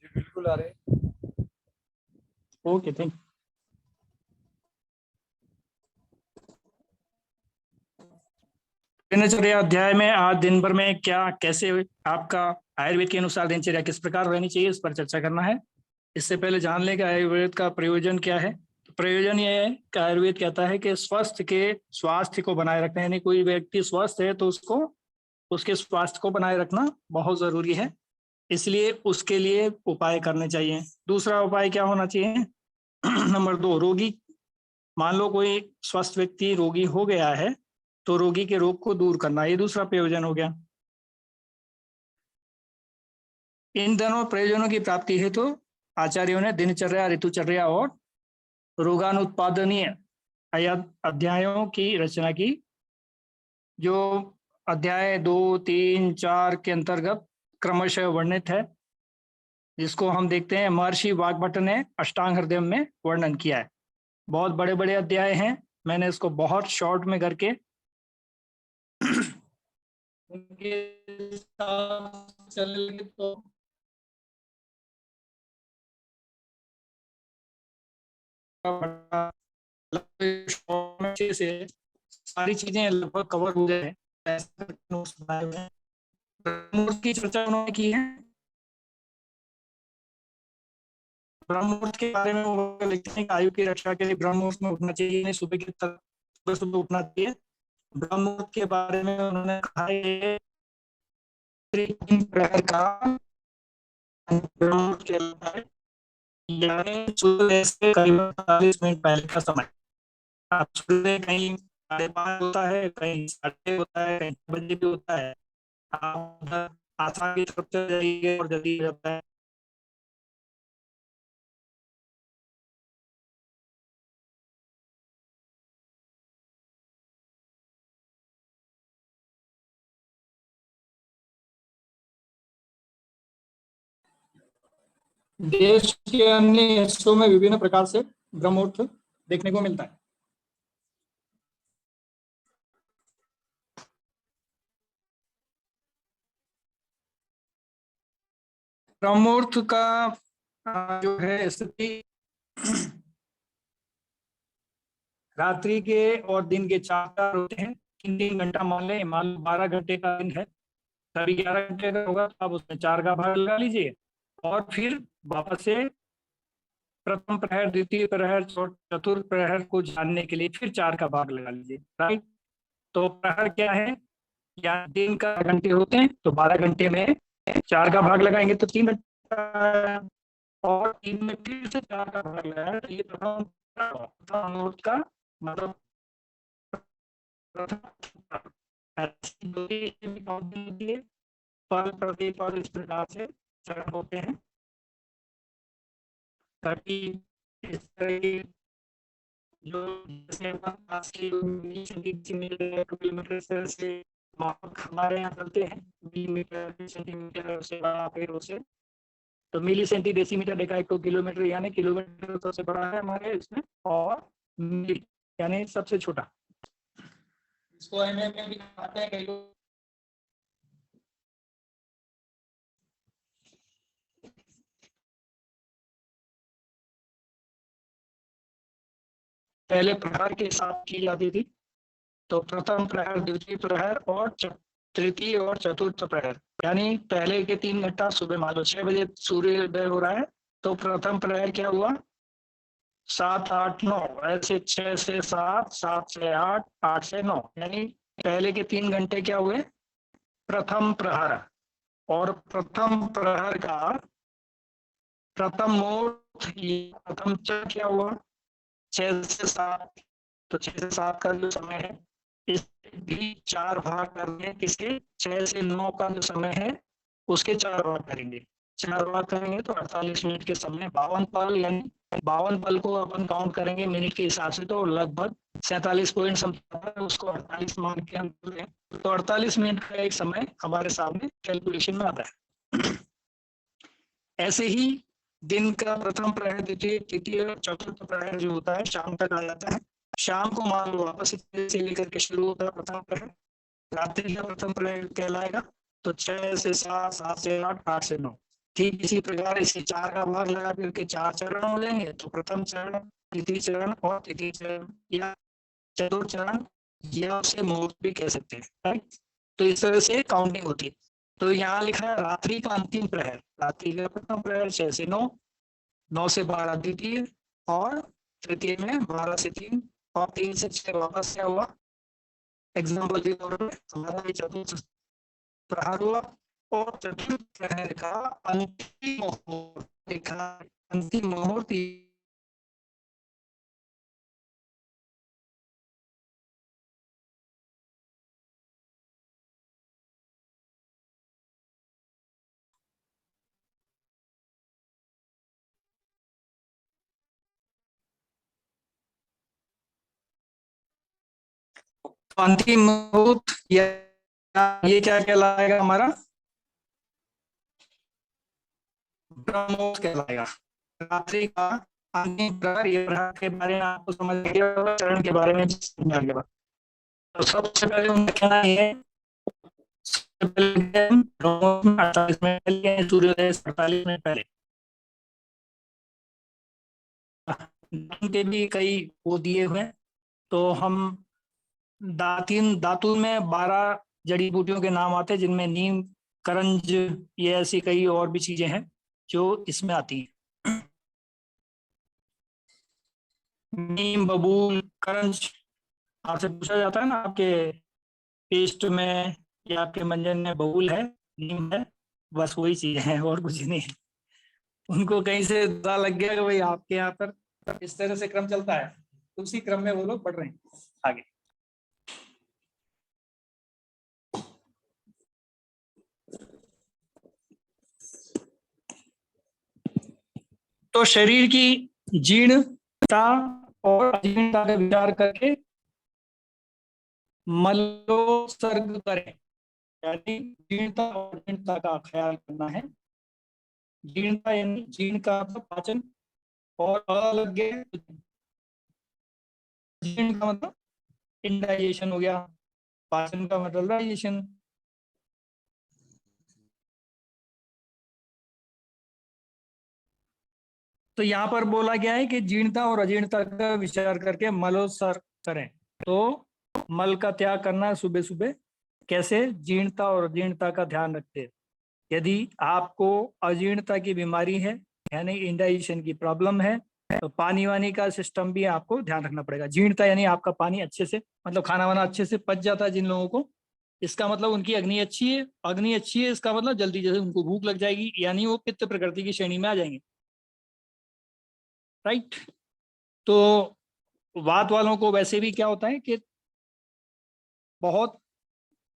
जी बिल्कुल आ रहे हैं। Okay, thank you. दिनचर्या अध्याय में आज दिन भर में क्या कैसे आपका आयुर्वेद के अनुसार दिनचर्या किस प्रकार रहनी चाहिए, इस पर चर्चा करना है। इससे पहले जान लें कि आयुर्वेद का प्रयोजन क्या है। तो प्रयोजन ये है कि आयुर्वेद कहता है कि स्वास्थ्य को बनाए रखना, यानी कोई व्यक्ति स्वस्थ है तो उसको उसके स्वास्थ्य को बनाए रखना बहुत जरूरी है, इसलिए उसके लिए उपाय करने चाहिए। दूसरा उपाय क्या होना चाहिए? नंबर 2, रोगी, मान लो कोई स्वस्थ व्यक्ति रोगी हो गया है तो रोगी के रोग को दूर करना, ये दूसरा प्रयोजन हो गया। इन दोनों प्रयोजनों की प्राप्ति हेतु तो आचार्यों ने दिनचर्या, ऋतुचर्या और रोगानुत्पादनीय अध्यायों की रचना की, जो अध्याय 2, 3, 4 के अंतर्गत क्रमशः वर्णित है, जिसको हम देखते हैं महर्षि वाग्भट ने अष्टांग हृदय में वर्णन किया है। बहुत बड़े बड़े अध्याय हैं, मैंने इसको बहुत शॉर्ट में करके उनके साथ चलेंगे तो से सारी चीजें लगभग कवर हो गए हैं। ब्रह्ममुहूर्त की चर्चा उन्होंने की है। ब्रह्ममुहूर्त के बारे में वो लिखते हैं कि आयु की रक्षा के लिए ब्रह्ममुहूर्त में उठना चाहिए, सुबह की सुबह सुबह उठना चाहिए। ब्रह्ममुहूर्त के बारे में उन्होंने कहा है प्रहर का ब्रह्ममुहूर्त कहलाता है, यानी सूर्य से करीबन 45 मिनट पहले का समय। आप सूर्य कहीं 5:30 होता है, कहीं 6:30 होता है, कहीं 6 बजे भी होता है। आप उधर आसाम की तरफ चले जाइए और जल्दी रहता है। देश के अन्य हिस्सों में विभिन्न प्रकार से ब्रह्ममुहूर्त देखने को मिलता है। ब्रह्ममुहूर्त का जो है स्थिति रात्रि के और दिन के 4 होते हैं। 3 घंटा मान लें, मान लो 12 घंटे का दिन है, तभी 11 घंटे का होगा तो आप उसमें 4 का भाग लगा लीजिए और फिर वापस से प्रथम प्रहर, द्वितीय प्रहर, चतुर्थ प्रहर को जानने के लिए फिर 4 का भाग लगा लीजिए। राइट, तो प्रहर क्या है? या दिन का घंटे होते हैं तो 12 घंटे में 4 का भाग लगाएंगे तो 3 घंटा, और 3 में फिर से 4 का भाग लगाया तो ये प्रथम मुहूर्त का मतलब फल प्रतिफल इस प्रकार से चरण होते हैं, ताकि इस तरह की जो किलोमीटर से हमारे यहाँ चलते हैं, मिलीमीटर सेंटीमीटर से बड़ा फिर उसे तो मिली सेंटी डेसीमीटर देखा 1 किलोमीटर, यानी किलोमीटर सबसे बड़ा है हमारे इसमें, और मिली यानी सबसे छोटा। इसको एमएम में भी दिखाते हैं कई लोग। पहले प्रहर के साथ की जाती थी, तो प्रथम प्रहर, द्वितीय प्रहर और तृतीय और चतुर्थ प्रहर, यानी पहले के 3 घंटा सुबह मान लो 6 बजे सूर्योदय हो रहा है तो प्रथम प्रहर क्या हुआ? 7, 8, 9, ऐसे 6 से 7, 7 से 8, 8 से 9, यानी पहले के 3 घंटे क्या हुए? प्रथम प्रहर। और प्रथम प्रहर का प्रथम मुहूर्त, प्रथम चर क्या हुआ? 6 से 7, तो 6 से 7 का जो समय है इस भी 4 भाग करने, किसके? 6 से 9 का जो समय है उसके 4 भाग करेंगे। 4 भाग करेंगे तो 48 मिनट के समय 52 पल, यानी 52 पल को अपन काउंट करेंगे मिनट के हिसाब से तो लगभग 47 पॉइंट समझता है, उसको 48 मान के हम बोले तो 48 मिनट का एक समय हमारे सामने कैलकुलेशन में आता है। ऐसे ही दिन का प्रथम प्रहर, द्वितीय, तृतीय, चतुर्थ प्रहर जो होता है शाम तक आ जाता है। शाम को मान लो वापस से लेकर के शुरू होता है प्रथम प्रहर, रात्रि का प्रथम प्रहर कहलाएगा। तो 6 से 7, 7 से 8, 8 से 9, ठीक इसी प्रकार इसे 4 का भाग लगा करके 4 चरण हो जाएंगे। तो प्रथम चरण, द्वितीय चरण और तृतीय चरण या चतुर्थ चरण या उसे मुहूर्त भी कह सकते हैं, राइट। तो इस तरह से काउंटिंग होती है। तो यहाँ लिखा है रात्रि का अंतिम प्रहर, रात्रि का प्रथम प्रहर 6 से 9, 9 से 12 द्वितीय, और तृतीय में 12 से 3 और 3 से 6 वापस क्या हुआ, एग्जाम्पल के तौर पर हमारा चतुर्थ प्रहर हुआ। और चतुर्थ प्रहर का अंतिम मुहूर्त लिखा, अंतिम मुहूर्त अंतिम मुहूर्त या ये क्या कहलाएगा हमारा, ब्रह्मोत्सव कहलाएगा। रात्रि का अंतिम प्रहर, ये प्रहर के बारे में आपको समझ गया, चरण के बारे में समझ आ गया। तो सबसे पहले उनका कहना है, सबसे पहले 48 मिनट पहले, सूर्योदय 48 मिनट पहले के भी कई वो दिए हुए। तो हम दातुन में 12 जड़ी बूटियों के नाम आते हैं, जिनमें नीम, करंज, ये ऐसी कई और भी चीजें हैं जो इसमें आती हैं। नीम, बबूल, करंज, आपसे पूछा जाता है ना आपके पेस्ट में या आपके मंजन में बबूल है, नीम है, बस वही चीज है और कुछ नहीं है। उनको कहीं से पता लग गया कि भाई आपके यहाँ पर इस तरह से क्रम चलता है, तो उसी क्रम में वो लोग पढ़ रहे हैं आगे। तो शरीर की जीर्णता और अजीर्णता का विचार करके मलोत्सर्ग करें, यानी जीर्णता और अजीर्णता का ख्याल करना है। जीर्णता यानी जीर्ण का मतलब पाचन, और अलग जीर्ण का मतलब इंडाइजेशन हो गया, पाचन का मतलब डाइजेशन। तो यहाँ पर बोला गया है कि जीर्णता और अजीर्णता का विचार करके मलोत्सर्ग करें। तो मल का त्याग करना है सुबह सुबह। कैसे? जीर्णता और अजीर्णता का ध्यान रखते हैं। यदि आपको अजीर्णता की बीमारी है, यानी इंडाइजेशन की प्रॉब्लम है, तो पानी वानी का सिस्टम भी आपको ध्यान रखना पड़ेगा। जीर्णता यानी आपका पानी अच्छे से, मतलब खाना वाना अच्छे से पच जाता है जिन लोगों को, इसका मतलब उनकी अग्नि अच्छी है। अग्नि अच्छी है इसका मतलब जल्दी जैसे उनको भूख लग जाएगी, यानी वो पित्त प्रकृति की श्रेणी में आ जाएंगे, राइट। तो वात वालों को वैसे भी क्या होता है कि बहुत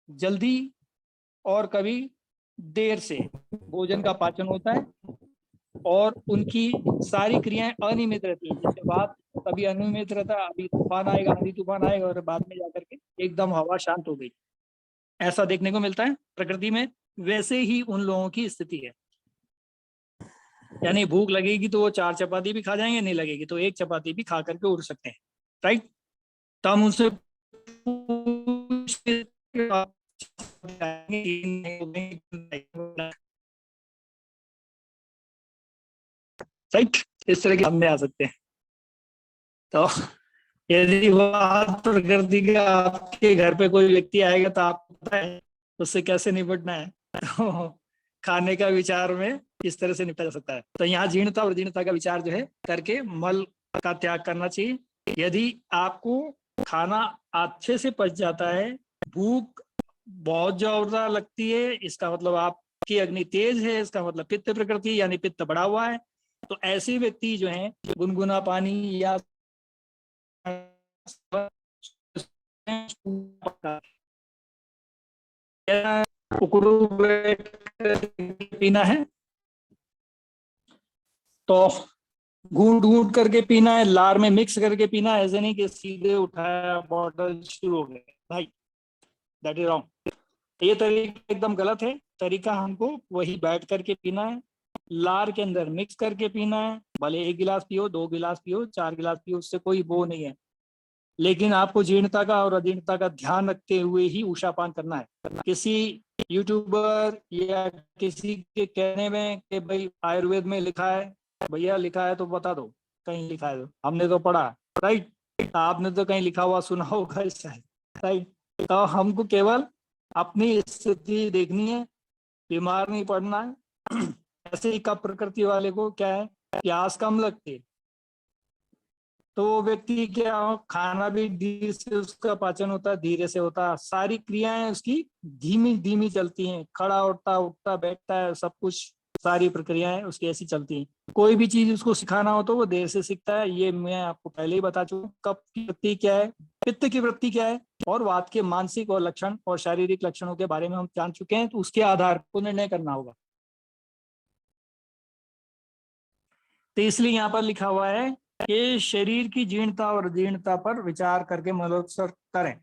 जल्दी और कभी देर से भोजन का पाचन होता है, और उनकी सारी क्रियाएं अनियमित रहती हैं। जैसे बात कभी अनियमित रहता है, अभी तूफान आएगा, आंधी तूफान आएगा, और बाद में जाकर के एकदम हवा शांत हो गई, ऐसा देखने को मिलता है प्रकृति में। वैसे ही उन लोगों की स्थिति है, यानी भूख लगेगी तो वो 4 चपाती भी खा जाएंगे, नहीं लगेगी तो 1 चपाती भी खा करके उड़ सकते हैं, राइट। तो हम उनसे राइट, इस तरह के सामने आ सकते हैं। तो यदि वह प्रकृति का आपके घर पे कोई व्यक्ति आएगा तो आपको पता है उससे कैसे निपटना है। तो खाने का विचार में इस तरह से निपटा जा सकता है। तो यहाँ जीर्णता और जीर्णता का विचार जो है करके मल का त्याग करना चाहिए। यदि आपको खाना अच्छे से पच जाता है, भूख बहुत ज्यादा लगती है, इसका मतलब आपकी अग्नि तेज है, इसका मतलब पित्त प्रकृति यानी पित्त बढ़ा हुआ है। तो ऐसे व्यक्ति जो हैं गुनगुना पानी या पीना है, तो घूट घूट करके पीना है, लार में मिक्स करके पीना है। ऐसे नहीं कि सीधे उठाया बॉटल शुरू हो गया, भाई दैट इज रॉन्ग। ये तरीका एकदम गलत है। तरीका हमको वही बैठ करके पीना है, लार के अंदर मिक्स करके पीना है। भले 1 गिलास पियो, 2 गिलास पियो, 4 गिलास पियो, उससे कोई वो नहीं है। लेकिन आपको जीर्णता का और अजीर्णता का ध्यान रखते हुए ही उषापान करना है। किसी यूट्यूबर या किसी के कहने में कि भाई आयुर्वेद में लिखा है, भैया लिखा है तो बता दो, कहीं लिखा है तो हमने तो पढ़ा, राइट, आपने तो कहीं लिखा हुआ सुना होगा शायद, राइट। तो हमको केवल अपनी स्थिति देखनी है, बीमार नहीं पड़ना है। ऐसे ही कफ प्रकृति वाले को क्या है, प्यास कम लगती है, तो वो व्यक्ति क्या खाना भी धीरे से उसका पाचन होता है, धीरे से होता है, सारी क्रियाएं उसकी धीमी धीमी चलती हैं, खड़ा उठता उठता बैठता है, सब कुछ सारी प्रक्रियाएं उसकी ऐसी चलती हैं। कोई भी चीज उसको सिखाना हो तो वो देर से सीखता है, ये मैं आपको पहले ही बता चुका हूँ। कफ की वृत्ति क्या है, पित्त की वृत्ति क्या है, और वात के मानसिक और लक्षण और शारीरिक लक्षणों के बारे में हम जान चुके हैं, तो उसके आधार पर निर्णय करना होगा। तो इसलिए यहाँ पर लिखा हुआ है कि शरीर की जीर्णता और जीर्णता पर विचार करके मलोत्सर्ग करें।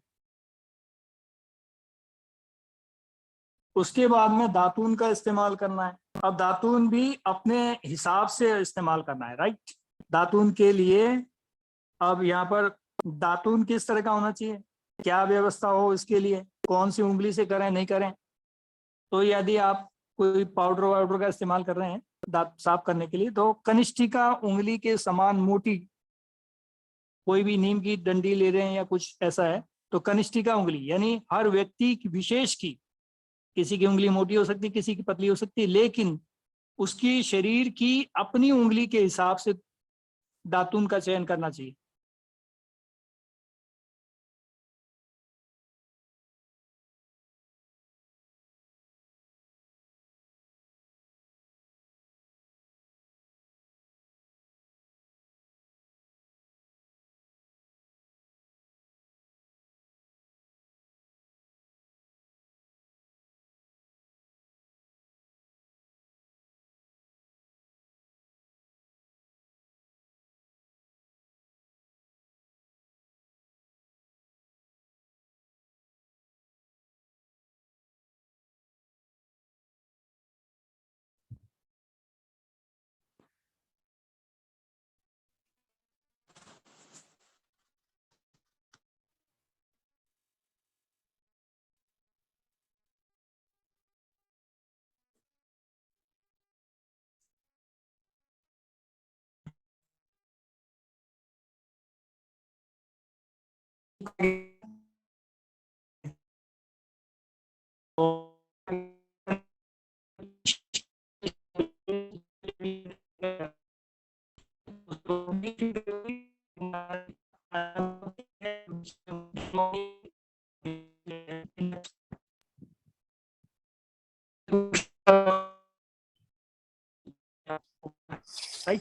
उसके बाद में दातून का इस्तेमाल करना है। अब दातून भी अपने हिसाब से इस्तेमाल करना है, राइट। दातून के लिए अब यहाँ पर दातून किस तरह का होना चाहिए, क्या व्यवस्था हो इसके लिए, कौन सी उंगली से करें नहीं करें। तो यदि आप कोई पाउडर वाउडर का इस्तेमाल कर रहे हैं दांत साफ करने के लिए, तो कनिष्ठिका उंगली के समान मोटी, कोई भी नीम की डंडी ले रहे हैं या कुछ ऐसा है, तो कनिष्ठिका उंगली यानी हर व्यक्ति की विशेष की, किसी की उंगली मोटी हो सकती है, किसी की पतली हो सकती है, लेकिन उसकी शरीर की अपनी उंगली के हिसाब से दातून का चयन करना चाहिए।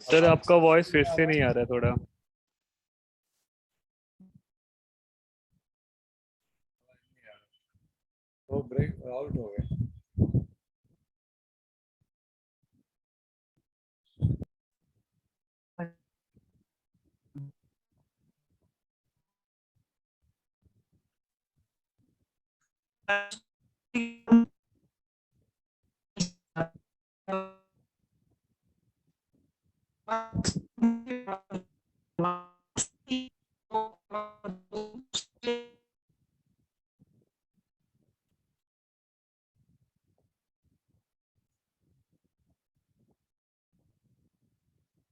सर आपका वॉइस फिर से नहीं आ रहा है थोड़ा। वो ब्रेक आउट हो गए।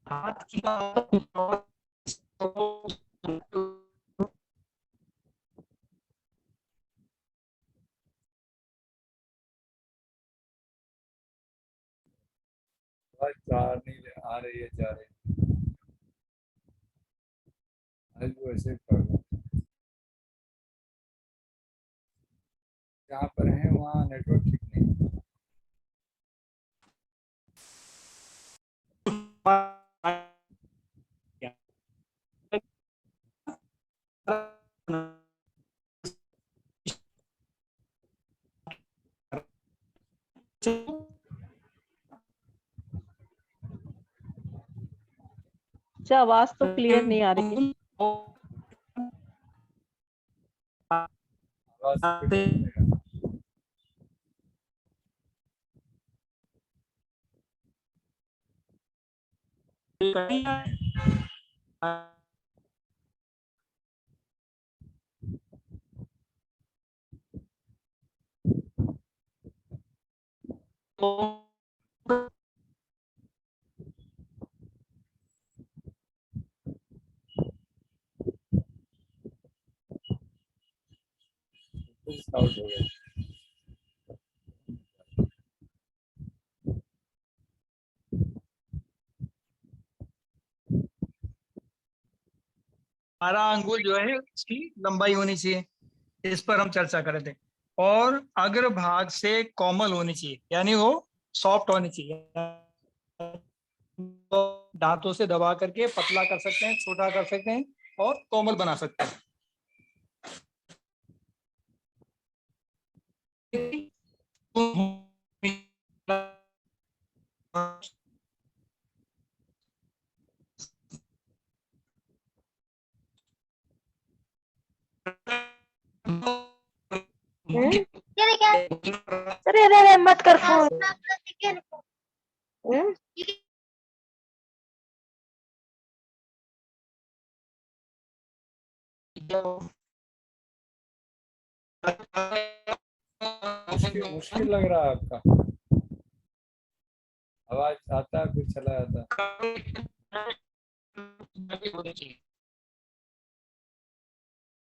हाथ की आवाज चार नहीं आ रही है, जा रही है। आज वो ऐसे कर रहा है। जहाँ पर है वहाँ नेटवर्क ठीक नहीं है। अच्छा, आवाज तो क्लियर नहीं आ रही। आवाज फिर से आउट हो गया। बारह अंगुल जो है उसकी लंबाई होनी चाहिए, इस पर हम चर्चा कर रहे थे। और अग्र भाग से कोमल होनी चाहिए, यानी वो सॉफ्ट होनी चाहिए। तो दांतों से दबा करके पतला कर सकते हैं, छोटा कर सकते हैं और कोमल बना सकते हैं। अरे अरे अरे मत कर फोन। मुश्किल लग रहा है आपका, आवाज आता है फिर चला जाता है।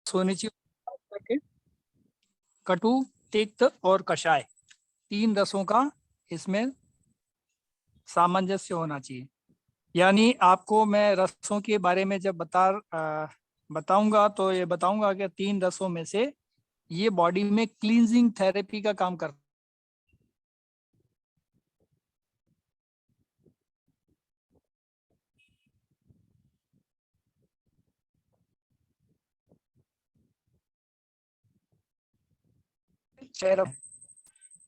होनी चाहिए। कटु, तिक्त और कषाय, तीन रसों का इसमें सामंजस्य होना चाहिए। यानी आपको मैं रसों के बारे में जब बताऊंगा तो ये बताऊंगा कि तीन रसों में से ये बॉडी में क्लींजिंग थेरेपी का काम करता है।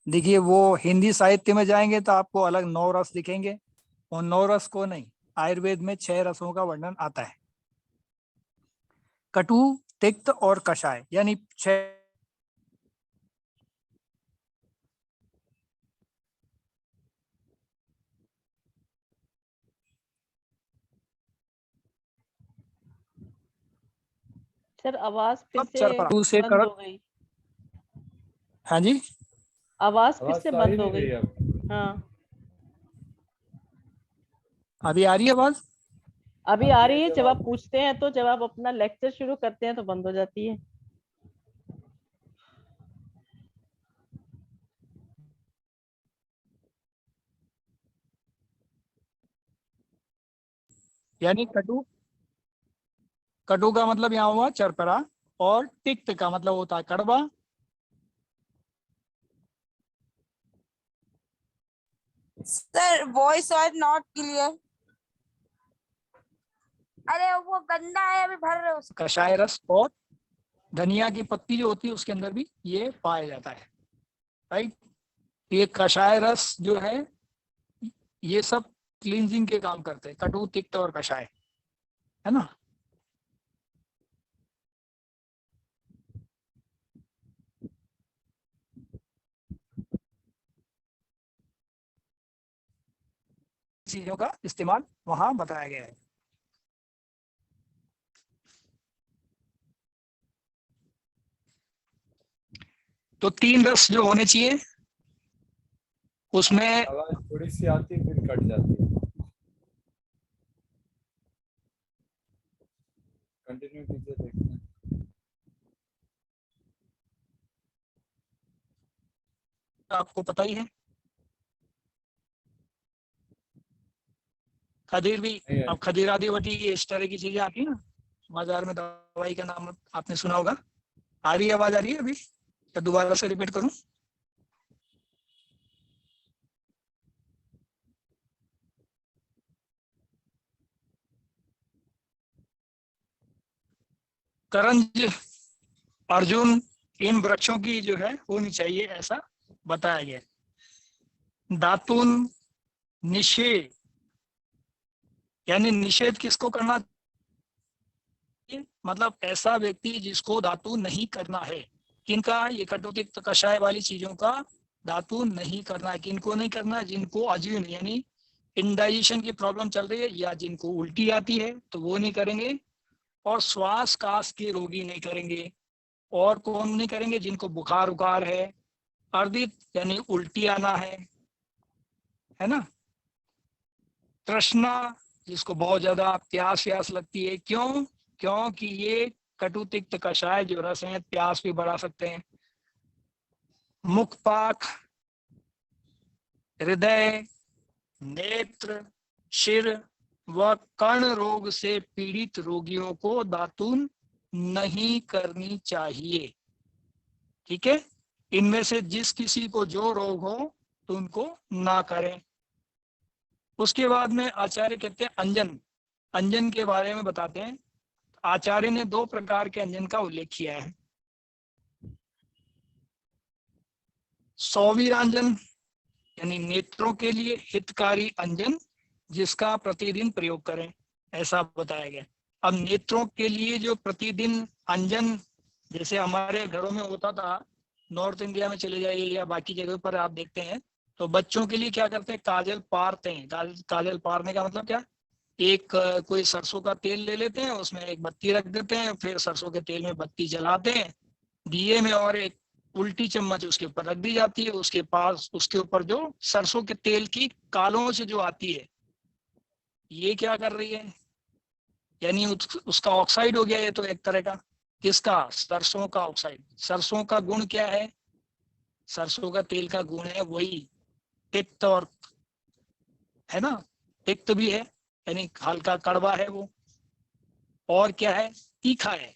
देखिए, वो हिंदी साहित्य में जाएंगे तो आपको अलग 9 रस दिखेंगे, और 9 रस को नहीं, आयुर्वेद में 6 रसों का वर्णन आता है। कटु, तिक्त और कषाय, यानी 6। सर आवाज फिर से से बंद हो गई। हाँ जी, आवाज फिर आवाज से तो आ ही बंद हो नहीं रही गई। है अब। हाँ अभी आ रही है आवाज? अभी आ रही है। जब आप पूछते हैं तो, जब आप अपना लेक्चर शुरू करते हैं तो बंद हो जाती है। यानी कटु का मतलब यहाँ हुआ चरपरा, और तिक्त का मतलब होता है कड़वा। Sir voice are not clear. अरे वो गंदा है, अभी भर रहे उसको। कषाय रस और धनिया की पत्ती जो होती है उसके अंदर भी ये पाया जाता है, राइट। ये कषाय रस जो है ये सब क्लींजिंग के काम करते हैं, कटु, तिक्त और कषाय, है ना। चीजों का इस्तेमाल वहां बताया गया है। तो तीन रस जो होने चाहिए उसमें आवाज थोड़ी सी आती है फिर कट जाती है। कंटिन्यू कीजिए, देखते हैं। आपको पता ही है, खदीर भी, नहीं है। अब खदीर आदिवटी की इस तरह की चीजें आती है ना बाजार में, दवाई का नाम आपने सुना होगा। आ रही है, आवाज आ रही है अभी, या दोबारा से रिपीट करूं? करंज, अर्जुन, इन वृक्षों की जो है होनी चाहिए, ऐसा बताया गया। दातुन, निषेध, यानी निषेध किसको करना चाहिए? मतलब ऐसा व्यक्ति जिसको धातु नहीं करना है। किनका? ये कटुतिक्त कषाय वाली चीजों का धातु नहीं करना है। किनको नहीं करना? जिनको अजीर्ण यानी इंडाइजेशन की प्रॉब्लम चल रही है, या जिनको उल्टी आती है तो वो नहीं करेंगे, और श्वास काश के रोगी नहीं करेंगे। और कौन नहीं करेंगे? जिनको बुखार उखार है, अर्दित यानी उल्टी आना है, है ना। तृष्णा, जिसको बहुत ज्यादा प्यास व्यास लगती है, क्यों? क्योंकि ये कटु तिक्त कषाय जो रस है प्यास भी बढ़ा सकते हैं। मुखपाक, हृदय, नेत्र, शिर व कर्ण रोग से पीड़ित रोगियों को दातून नहीं करनी चाहिए। ठीक है, इनमें से जिस किसी को जो रोग हो तो उनको ना करें। उसके बाद में आचार्य कहते हैं अंजन। अंजन के बारे में बताते हैं। आचार्य ने 2 प्रकार के अंजन का उल्लेख किया है। सौवीरांजन यानी नेत्रों के लिए हितकारी अंजन, जिसका प्रतिदिन प्रयोग करें, ऐसा बताया गया। अब नेत्रों के लिए जो प्रतिदिन अंजन, जैसे हमारे घरों में होता था, नॉर्थ इंडिया में चले जाइए या बाकी जगह पर आप देखते हैं तो बच्चों के लिए क्या करते हैं, काजल पारते हैं। काजल पारने का मतलब क्या, एक कोई सरसों का तेल ले लेते हैं, उसमें एक बत्ती रख देते हैं, फिर सरसों के तेल में बत्ती जलाते हैं दिए में, और एक उल्टी चम्मच उसके ऊपर रख दी जाती है। उसके पास उसके ऊपर जो सरसों के तेल की कालों से जो आती है, ये क्या कर रही है, यानी उसका ऑक्साइड हो गया ये तो एक तरह का। किसका? सरसों का ऑक्साइड। सरसों का गुण क्या है? सरसों का तेल का गुण है वही तिक्त, और है ना, तिक्त भी है यानी हल्का कड़वा है वो, और क्या है, तीखा है।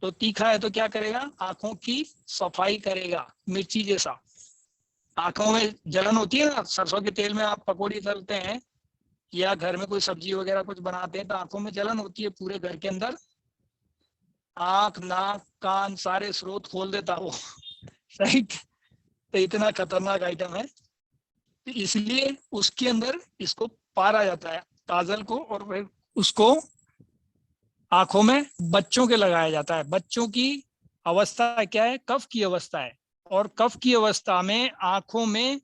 तो तीखा है तो क्या करेगा, आंखों की सफाई करेगा, मिर्ची जैसा। आंखों में जलन होती है ना, सरसों के तेल में आप पकौड़ी तलते हैं या घर में कोई सब्जी वगैरह कुछ बनाते हैं तो आंखों में जलन होती है, पूरे घर के अंदर आंख नाक कान सारे स्रोत खोल देता वो सही। तो इतना खतरनाक आइटम है, इसलिए उसके अंदर इसको पारा जाता है काजल को, और फिर उसको आंखों में बच्चों के लगाया जाता है। बच्चों की अवस्था क्या है, कफ की अवस्था है, और कफ की अवस्था में आंखों में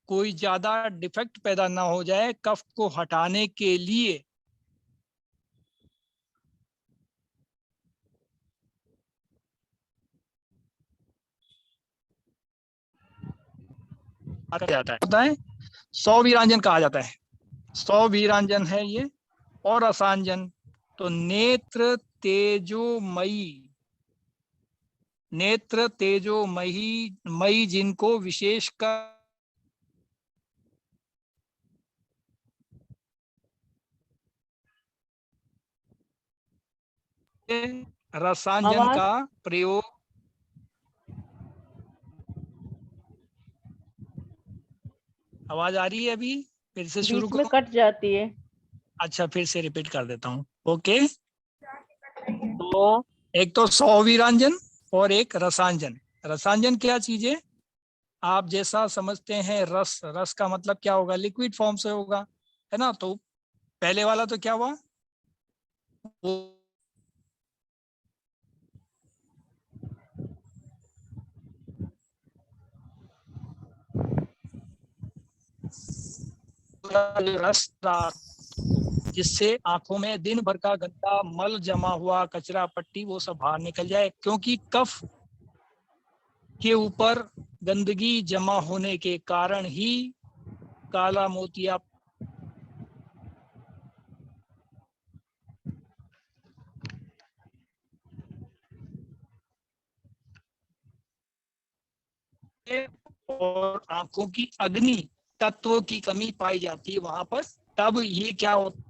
कोई ज्यादा डिफेक्ट पैदा ना हो जाए, कफ को हटाने के लिए जाता है। 100 वीरांजन कहा जाता है। 100 वीरांजन है ये। और रसांजन तो नेत्र तेजोमयी, नेत्र तेजोमयी मई जिनको विशेषकर रसांजन आवाज का प्रयोग। आवाज आ रही है अभी? फिर से शुरू बीच में करो। कट जाती है। अच्छा, फिर से रिपीट कर देता हूँ। ओके, तो एक तो 100 वीरांजन और एक रसांजन। रसांजन क्या चीज है, आप जैसा समझते हैं रस, रस का मतलब क्या होगा, लिक्विड फॉर्म से होगा, है ना। तो पहले वाला तो क्या हुआ, वो रस था, जिससे आंखों में दिन भर का गंदा मल जमा हुआ, कचरा पट्टी वो सब बाहर निकल जाए। क्योंकि कफ के ऊपर गंदगी जमा होने के कारण ही काला मोतिया और आंखों की अग्नि तत्व की कमी पाई जाती है वहां पर। तब ये क्या होता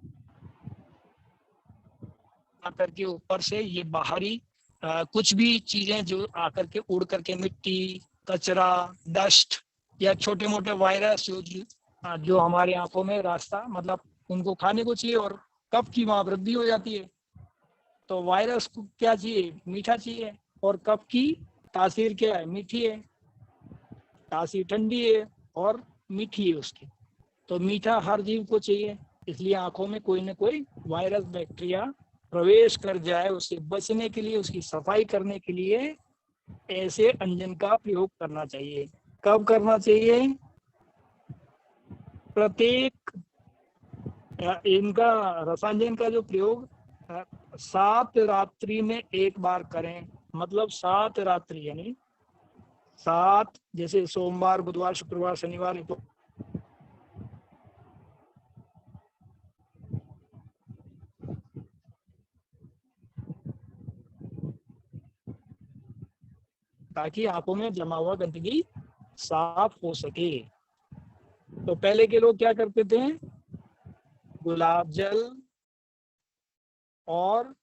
आकर के ऊपर से ये बाहरी कुछ भी चीजें जो आकर के उड़ करके मिट्टी कचरा डस्ट या छोटे मोटे वायरस जो हमारे आंखों में रास्ता मतलब उनको खाने को चाहिए, और कफ की वहां वृद्धि हो जाती है। तो वायरस को क्या चाहिए, मीठा चाहिए, और कफ की तासीर क्या है, मीठी है। तासीर ठंडी है और मीठी है उसकी, तो मीठा हर जीव को चाहिए। इसलिए आंखों में कोई ना कोई वायरस बैक्टीरिया प्रवेश कर जाए, उससे बचने के लिए, उसकी सफाई करने के लिए ऐसे अंजन का प्रयोग करना चाहिए। कब करना चाहिए? प्रत्येक इनका रसायन का जो प्रयोग 7 रात्रि में एक बार करें। मतलब 7 रात्रि यानी 7, जैसे सोमवार बुधवार शुक्रवार शनिवार ताकि आंखों में जमा हुआ गंदगी साफ हो सके। तो पहले के लोग क्या करते थे, गुलाब जल और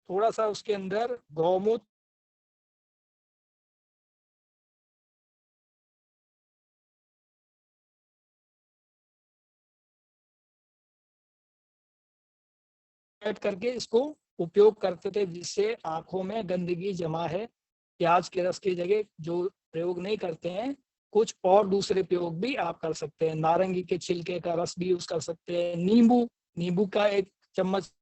थोड़ा सा उसके अंदर गौमूत्र ऐड करके इसको उपयोग करते थे, जिससे आंखों में गंदगी जमा है। प्याज के रस की जगह जो प्रयोग नहीं करते हैं, कुछ और दूसरे प्रयोग भी आप कर सकते हैं। नारंगी के छिलके का रस भी यूज कर सकते हैं। नींबू का 1 चम्मच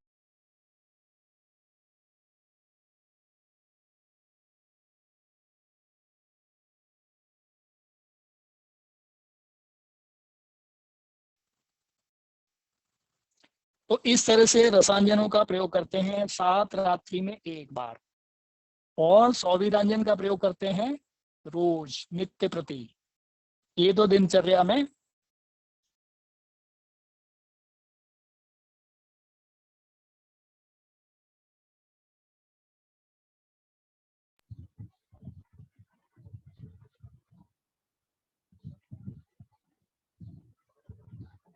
तो इस तरह से रसायनों का प्रयोग करते हैं 7 रात्रि में 1 बार, और सौविधांजन का प्रयोग करते हैं रोज नित्य प्रति। ये तो दिनचर्या में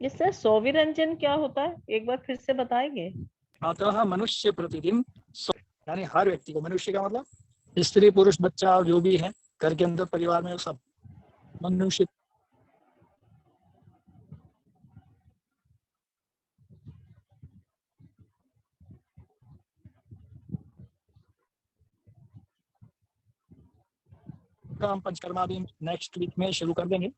इससे सौविरंजन क्या होता है, एक बार फिर से बताएंगे? अतः मनुष्य प्रतिदिन यानी हर व्यक्ति को, मनुष्य का मतलब स्त्री पुरुष बच्चा और जो भी है घर के अंदर परिवार में, सब मनुष्य का हम पंचकर्मा भी नेक्स्ट वीक में शुरू कर देंगे,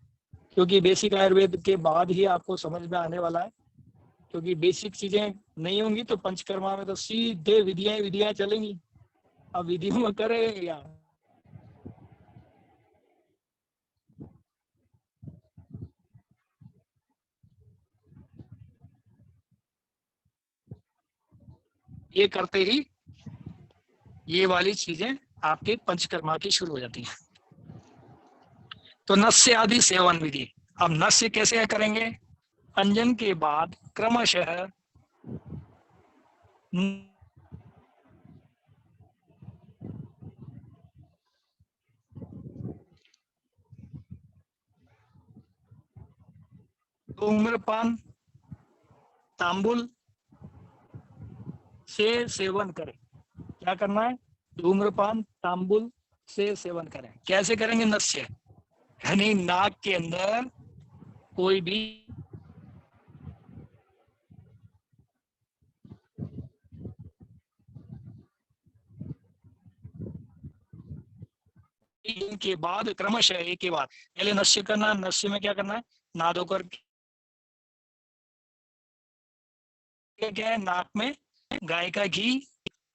क्योंकि बेसिक आयुर्वेद के बाद ही आपको समझ में आने वाला है। क्योंकि बेसिक चीजें नहीं होंगी तो पंचकर्मा में तो सीधे विधियां चलेंगी। अब विधियों में करे या ये करते ही ये वाली चीजें आपके पंचकर्मा की शुरू हो जाती हैं। तो नस्य आदि सेवन विधि। अब नस्य कैसे करेंगे? अंजन के बाद क्रमशः धूम्रपान तांबुल से सेवन करें। क्या करना है? धूम्रपान तांबुल से सेवन करें। कैसे करेंगे? नस्य यानी नाक के अंदर कोई भी के बाद क्रमशः एक के बाद पहले नस्य करना। नस्य में क्या करना है? नादों कर क्या है, नाक में गाय का घी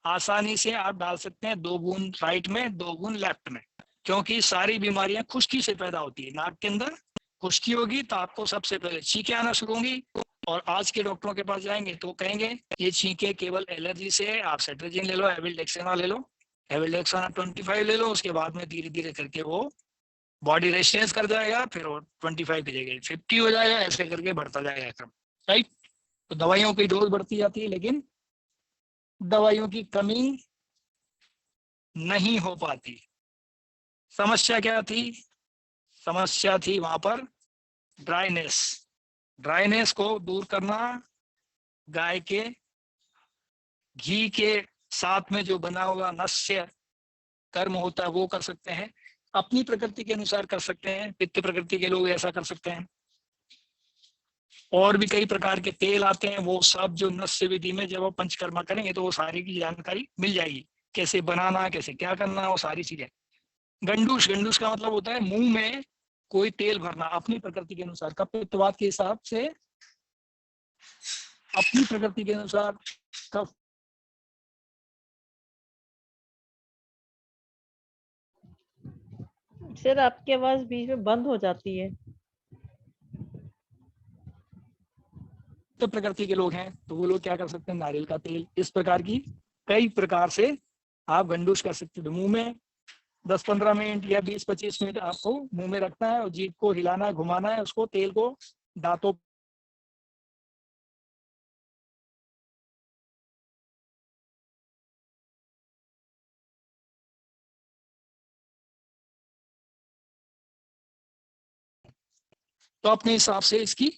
आसानी से आप डाल सकते हैं, 2 बूंद राइट में 2 बूंद लेफ्ट में, क्योंकि सारी बीमारियां खुश्की से पैदा होती है। नाक के अंदर खुश्की होगी तो आपको सबसे पहले छींकें आना शुरू होंगी, और आज के डॉक्टरों के पास जाएंगे तो कहेंगे ये छींके केवल एलर्जी से है, आप सेट्राजिन ले लो, एविल्डेक्सेना ले लो, एविल्डेक्सेना 25 ले लो। उसके बाद में धीरे धीरे करके वो बॉडी रेजिस्टेंस कर जाएगा, फिर वो 25 की जगह 50 हो जाएगा, ऐसे करके बढ़ता जाएगा क्रम। राइट। तो दवाइयों की डोज बढ़ती जाती है, लेकिन दवाइयों की कमी नहीं हो पाती। समस्या क्या थी? समस्या थी वहां पर ड्राइनेस। ड्राइनेस को दूर करना गाय के घी के साथ में जो बना हुआ नस्य कर्म होता है वो कर सकते हैं। अपनी प्रकृति के अनुसार कर सकते हैं, पित्त प्रकृति के लोग ऐसा कर सकते हैं। और भी कई प्रकार के तेल आते हैं, वो सब जो नस्य विधि में जब वो पंचकर्मा करेंगे तो वो सारी की जानकारी मिल जाएगी, कैसे बनाना, कैसे क्या करना, वो सारी चीजें। गंडूश, गंडूश का मतलब होता है मुंह में कोई तेल भरना अपनी प्रकृति के अनुसार, कपित्तवात के हिसाब से अपनी प्रकृति के अनुसार। कफ सर आपकी आवाज बीच में बंद हो जाती है। तो प्रकृति के लोग हैं तो वो लोग क्या कर सकते हैं? नारियल का तेल, इस प्रकार की कई प्रकार से आप गंडूश कर सकते हो। मुंह में 10-15 मिनट या 20-25 मिनट आपको मुंह में रखना है और जीभ को हिलाना, घुमाना है, उसको तेल को दांतों तो अपने हिसाब से इसकी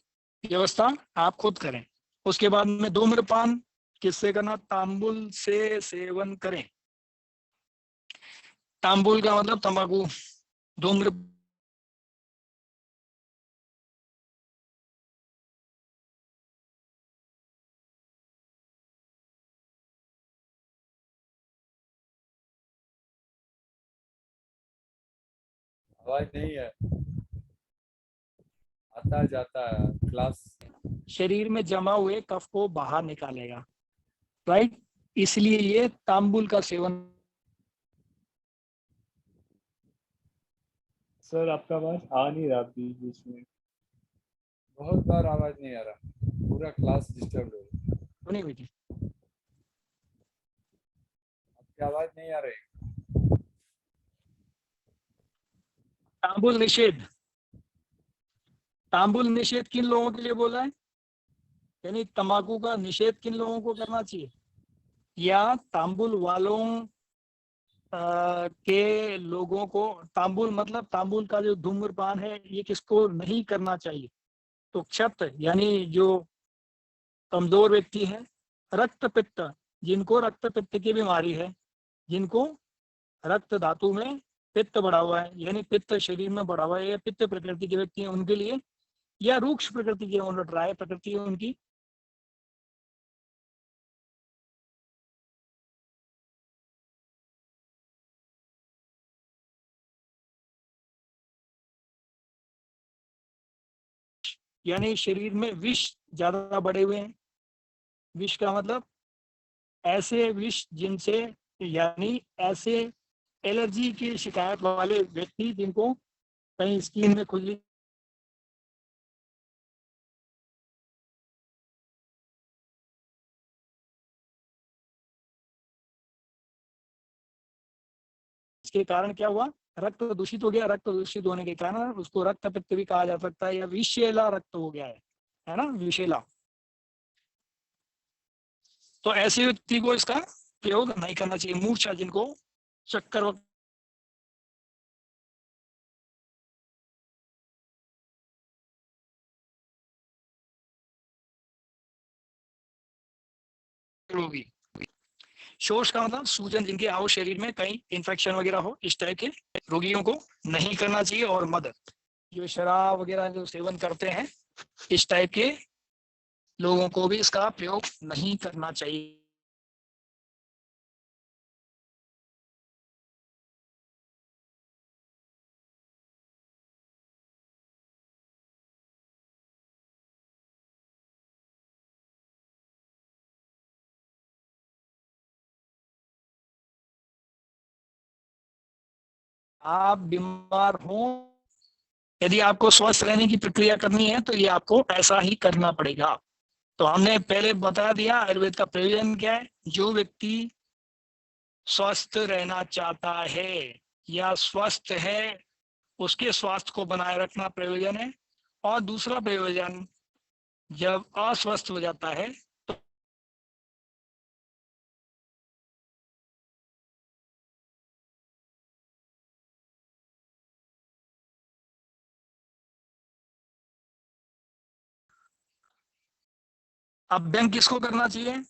व्यवस्था आप खुद करें। उसके बाद में धूम्रपान किससे करना? तांबुल से सेवन करें। तांबुल का मतलब तंबाकू। धूम्र आवाज नहीं है, आता जाता है क्लास। शरीर में जमा हुए कफ को बाहर निकालेगा, राइट। इसलिए ये तांबुल का सेवन। सर आपका आवाज आ नहीं रहा बीच बीच में। बहुत बार आवाज नहीं आ रहा, पूरा क्लास डिस्टर्ब हो रहा है। नहीं हुई थी। आपकी आवाज नहीं आ रही। तांबुल निषेध। तांबुल निषेध किन लोगों के लिए बोला है? यानी तंबाकू का निषेध किन लोगों को करना चाहिए? या तांबुल वालों के लोगों को। तांबुल मतलब तांबुल का जो धूम्रपान है ये किसको नहीं करना चाहिए? तो क्षत यानी जो कमजोर व्यक्ति है, रक्त पित्त जिनको रक्त पित्त की बीमारी है, जिनको रक्त धातु में पित्त बढ़ा हुआ है, यानी पित्त शरीर में बढ़ा हुआ है, या पित्त प्रकृति के व्यक्ति हैं उनके लिए, या रूक्ष प्रकृति के, ड्राई प्रकृति है उनकी। यानी शरीर में विष ज्यादा बढ़े हुए हैं। विष का मतलब ऐसे विष जिनसे, यानी ऐसे एलर्जी की शिकायत वाले व्यक्ति जिनको कहीं स्किन में खुजली, इसके कारण क्या हुआ? रक्त दूषित हो गया। रक्त दूषित होने के कारण उसको रक्त पित्त भी कहा जा सकता है, या विषैला रक्त हो गया है ना, विषैला। तो ऐसे व्यक्ति को इसका प्रयोग नहीं करना चाहिए। मूर्छा जिनको चक्कर होगी। शोष का मतलब सूजन जिनके आओ शरीर में कहीं इन्फेक्शन वगैरह हो, इस टाइप के रोगियों को नहीं करना चाहिए। और मद, जो शराब वगैरह जो सेवन करते हैं, इस टाइप के लोगों को भी इसका प्रयोग नहीं करना चाहिए। आप बीमार हो, यदि आपको स्वस्थ रहने की प्रक्रिया करनी है तो ये आपको ऐसा ही करना पड़ेगा। तो हमने पहले बता दिया आयुर्वेद का प्रयोजन क्या है। जो व्यक्ति स्वस्थ रहना चाहता है या स्वस्थ है, उसके स्वास्थ्य को बनाए रखना प्रयोजन है। और दूसरा प्रयोजन, जब अस्वस्थ हो जाता है अभ्यंग किसको करना चाहिए?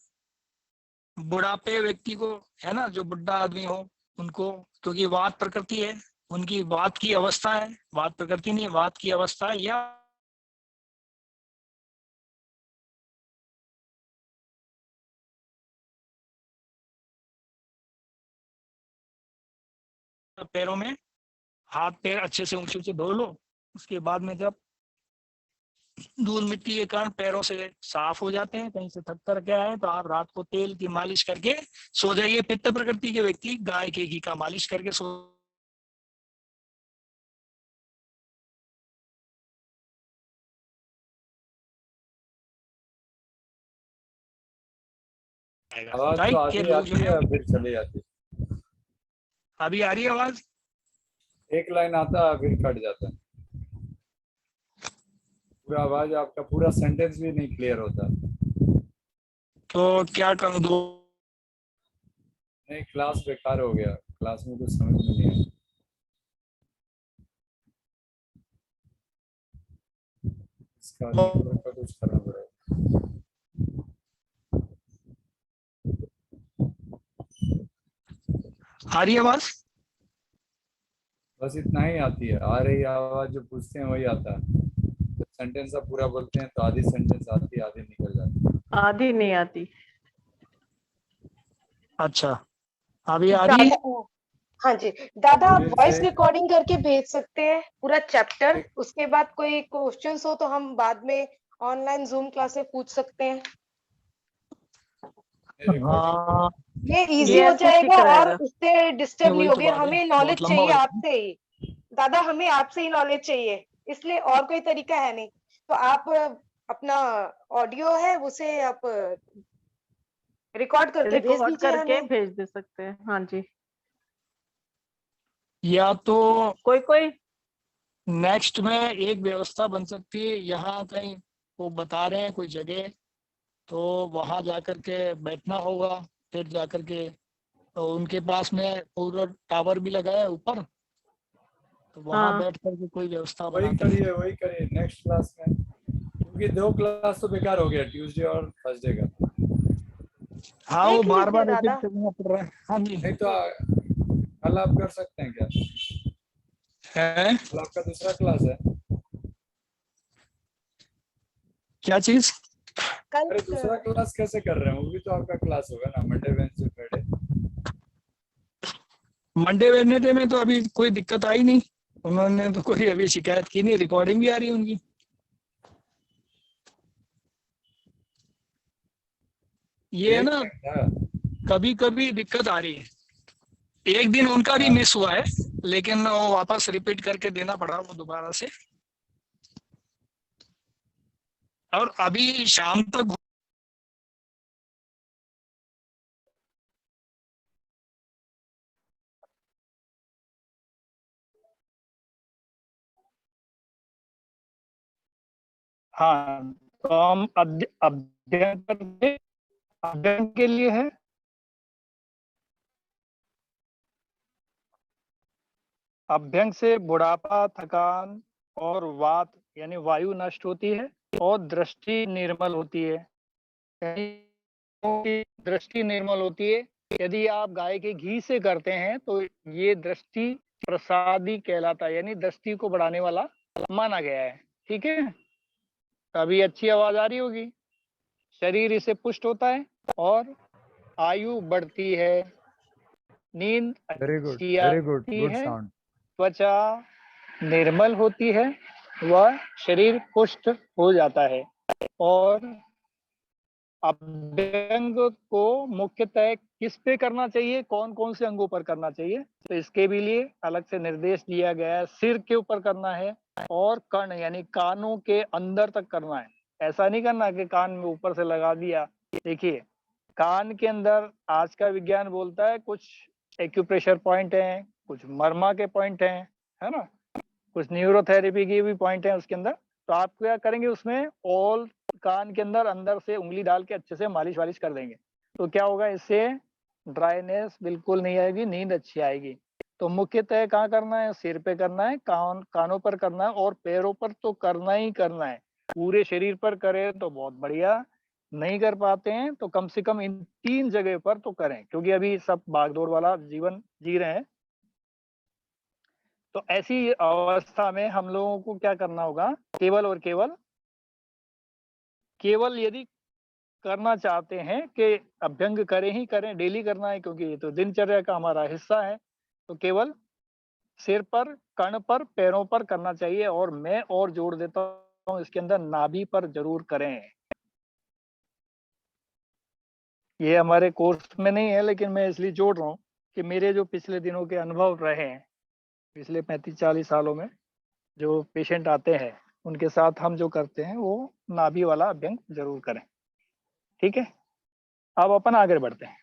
बुढ़ापे व्यक्ति को, है ना, जो बुढ़ा आदमी हो उनको, क्योंकि वात प्रकृति है, उनकी वात की अवस्था है, वात प्रकृति नहीं, वात की अवस्था है, या पैरों में हाथ पैर अच्छे से ऊंचे ऊंचे धो लो। उसके बाद में जब धूल मिट्टी के कारण पैरों से साफ हो जाते हैं, कहीं से थक कर के आए, तो आप रात को तेल की मालिश करके सो जाइए। पित्त प्रकृति के व्यक्ति गाय के घी का मालिश करके सो आवाज तो आती आती है फिर चली जाती है। अभी आ रही है आवाज? एक लाइन आता है फिर कट जाता है, पूरा आवाज आपका पूरा सेंटेंस भी नहीं क्लियर होता। तो क्या करूं? दो नहीं, क्लास बेकार हो गया, क्लास में कुछ समझ में नहीं आया। इसका नेटवर्क का कुछ करना पड़ेगा। आ रही है आवाज? बस इतना ही आती है, आ रही आवाज जो पूछते हैं वही आता है। जब सेंटेंस आप पूरा बोलते हैं तो आधी सेंटेंस आती है, आधी निकल जाती है। आधी नहीं आती। अच्छा, अभी आ रही है? दादा, हाँ जी दादा, आप फिर वॉइस से रिकॉर्डिंग करके भेज सकते हैं पूरा चैप्टर। उसके बाद कोई क्वेश्चंस हो तो हम बाद में ऑनलाइन जूम क्लास में पूछ सकते हैं। हाँ, ये इजी ये हो ऐसे ठीक जाएगा और रहेगा। उससे डिस्टर्ब नहीं वही तो होगे। बात है, हमें बहुत नॉलेज लंबा चाहिए हो जाएगा। आपसे ही दादा, हमें आपसे ही नॉलेज चाहिए, इसलिए और कोई तरीका है नहीं। तो आप अपना ऑडियो है उसे आप रिकॉर्ड करके भेज रिकॉर्ड दीजिए करके हमें। भेज दे सकते हैं, हाँ जी। या तो कोई कोई नेक्स्ट में एक व्यवस्था बन सकती है, यहाँ कहीं वो बता रहे हैं कोई जगह, तो वहां जाकर के बैठना होगा, फिर जाकर के तो उनके पास में पूरा टावर भी लगा है ऊपर, तो वहां हाँ बैठ करके कोई व्यवस्था वही बनाते हैं। करिए, वही करिए नेक्स्ट क्लास में, क्योंकि 2 क्लास तो बेकार हो गया, ट्यूसडे और थर्सडे का। हाँ, वो देख बार लीजिए बार रिपीट दादा। करना पड़ रहा है। हाँ जी। नहीं तो कल आप कर सकते हैं क्या? है कल आपका दूसरा क्लास है। क्या चीज? कल अरे दूसरा क्लास कैसे कर रहे हैं? वो भी तो आपका क्लास होगा ना, Monday Wednesday Friday. Monday Wednesday में तो अभी कोई दिक्कत आई नहीं, उन्होंने तो कोई अभी शिकायत की नहीं, रिकॉर्डिंग भी आ रही है उनकी। ये है एक ना, मिनट, हाँ। कभी कभी दिक्कत आ रही है। एक दिन उनका भी मिस हुआ है, लेकिन वो वापस रिपीट करके देना पड़ा वो दोबारा से। और अभी शाम तक हाँ, तो हम अध्ययन करते, अध्ययन के लिए है। अभ्यंग से बुढ़ापा, थकान और वात यानी वायु नष्ट होती है और दृष्टि निर्मल होती है। यानी दृष्टि निर्मल होती है। यदि आप गाय के घी से करते हैं तो ये दृष्टि प्रसादी कहलाता है, यानी दृष्टि को बढ़ाने वाला माना गया है। ठीक है, अभी अच्छी आवाज आ रही होगी। शरीर इससे पुष्ट होता है और आयु बढ़ती है, नींद वेरी गुड, अच्छी वेरी गुड, आती गुड है, साउंड। त्वचा निर्मल होती है, वह शरीर पुष्ट हो जाता है। और अभ्यंग को मुख्यतः किस पे करना चाहिए, कौन कौन से अंगों पर करना चाहिए, तो इसके भी लिए अलग से निर्देश दिया गया है। सिर के ऊपर करना है और कर्ण यानी कानों के अंदर तक करना है। ऐसा नहीं करना कि कान में ऊपर से लगा दिया। देखिए, कान के अंदर आज का विज्ञान बोलता है कुछ एक्यूप्रेशर पॉइंट हैं, कुछ मर्मा के पॉइंट हैं, है ना, कुछ न्यूरोथेरेपी के भी पॉइंट हैं उसके अंदर। तो आप क्या करेंगे, उसमें ऑल कान के अंदर से उंगली डाल के अच्छे से मालिश वालिश कर देंगे, तो क्या होगा, इससे ड्राइनेस बिल्कुल नहीं आएगी, नींद अच्छी आएगी। तो मुख्यतः कहाँ करना है, सिर पे करना है, कानों पर करना है और पैरों पर तो करना ही करना है। पूरे शरीर पर करें तो बहुत बढ़िया, नहीं कर पाते हैं तो कम से कम इन 3 जगह पर तो करें, क्योंकि अभी सब भागदौड़ वाला जीवन जी रहे हैं। तो ऐसी अवस्था में हम लोगों को क्या करना होगा, केवल और केवल यदि करना चाहते हैं कि अभ्यंग करें ही करें, डेली करना है, क्योंकि ये तो दिनचर्या का हमारा हिस्सा है, तो केवल सिर पर, कर्ण पर, पैरों पर करना चाहिए। और मैं और जोड़ देता हूँ इसके अंदर, नाभि पर जरूर करें। ये हमारे कोर्स में नहीं है, लेकिन मैं इसलिए जोड़ रहा हूँ कि मेरे जो पिछले दिनों के अनुभव रहे हैं, पिछले 35-40 सालों में जो पेशेंट आते हैं उनके साथ हम जो करते हैं वो नाभि वाला अभ्यंग जरूर करें। ठीक है, अब अपन आगे बढ़ते हैं।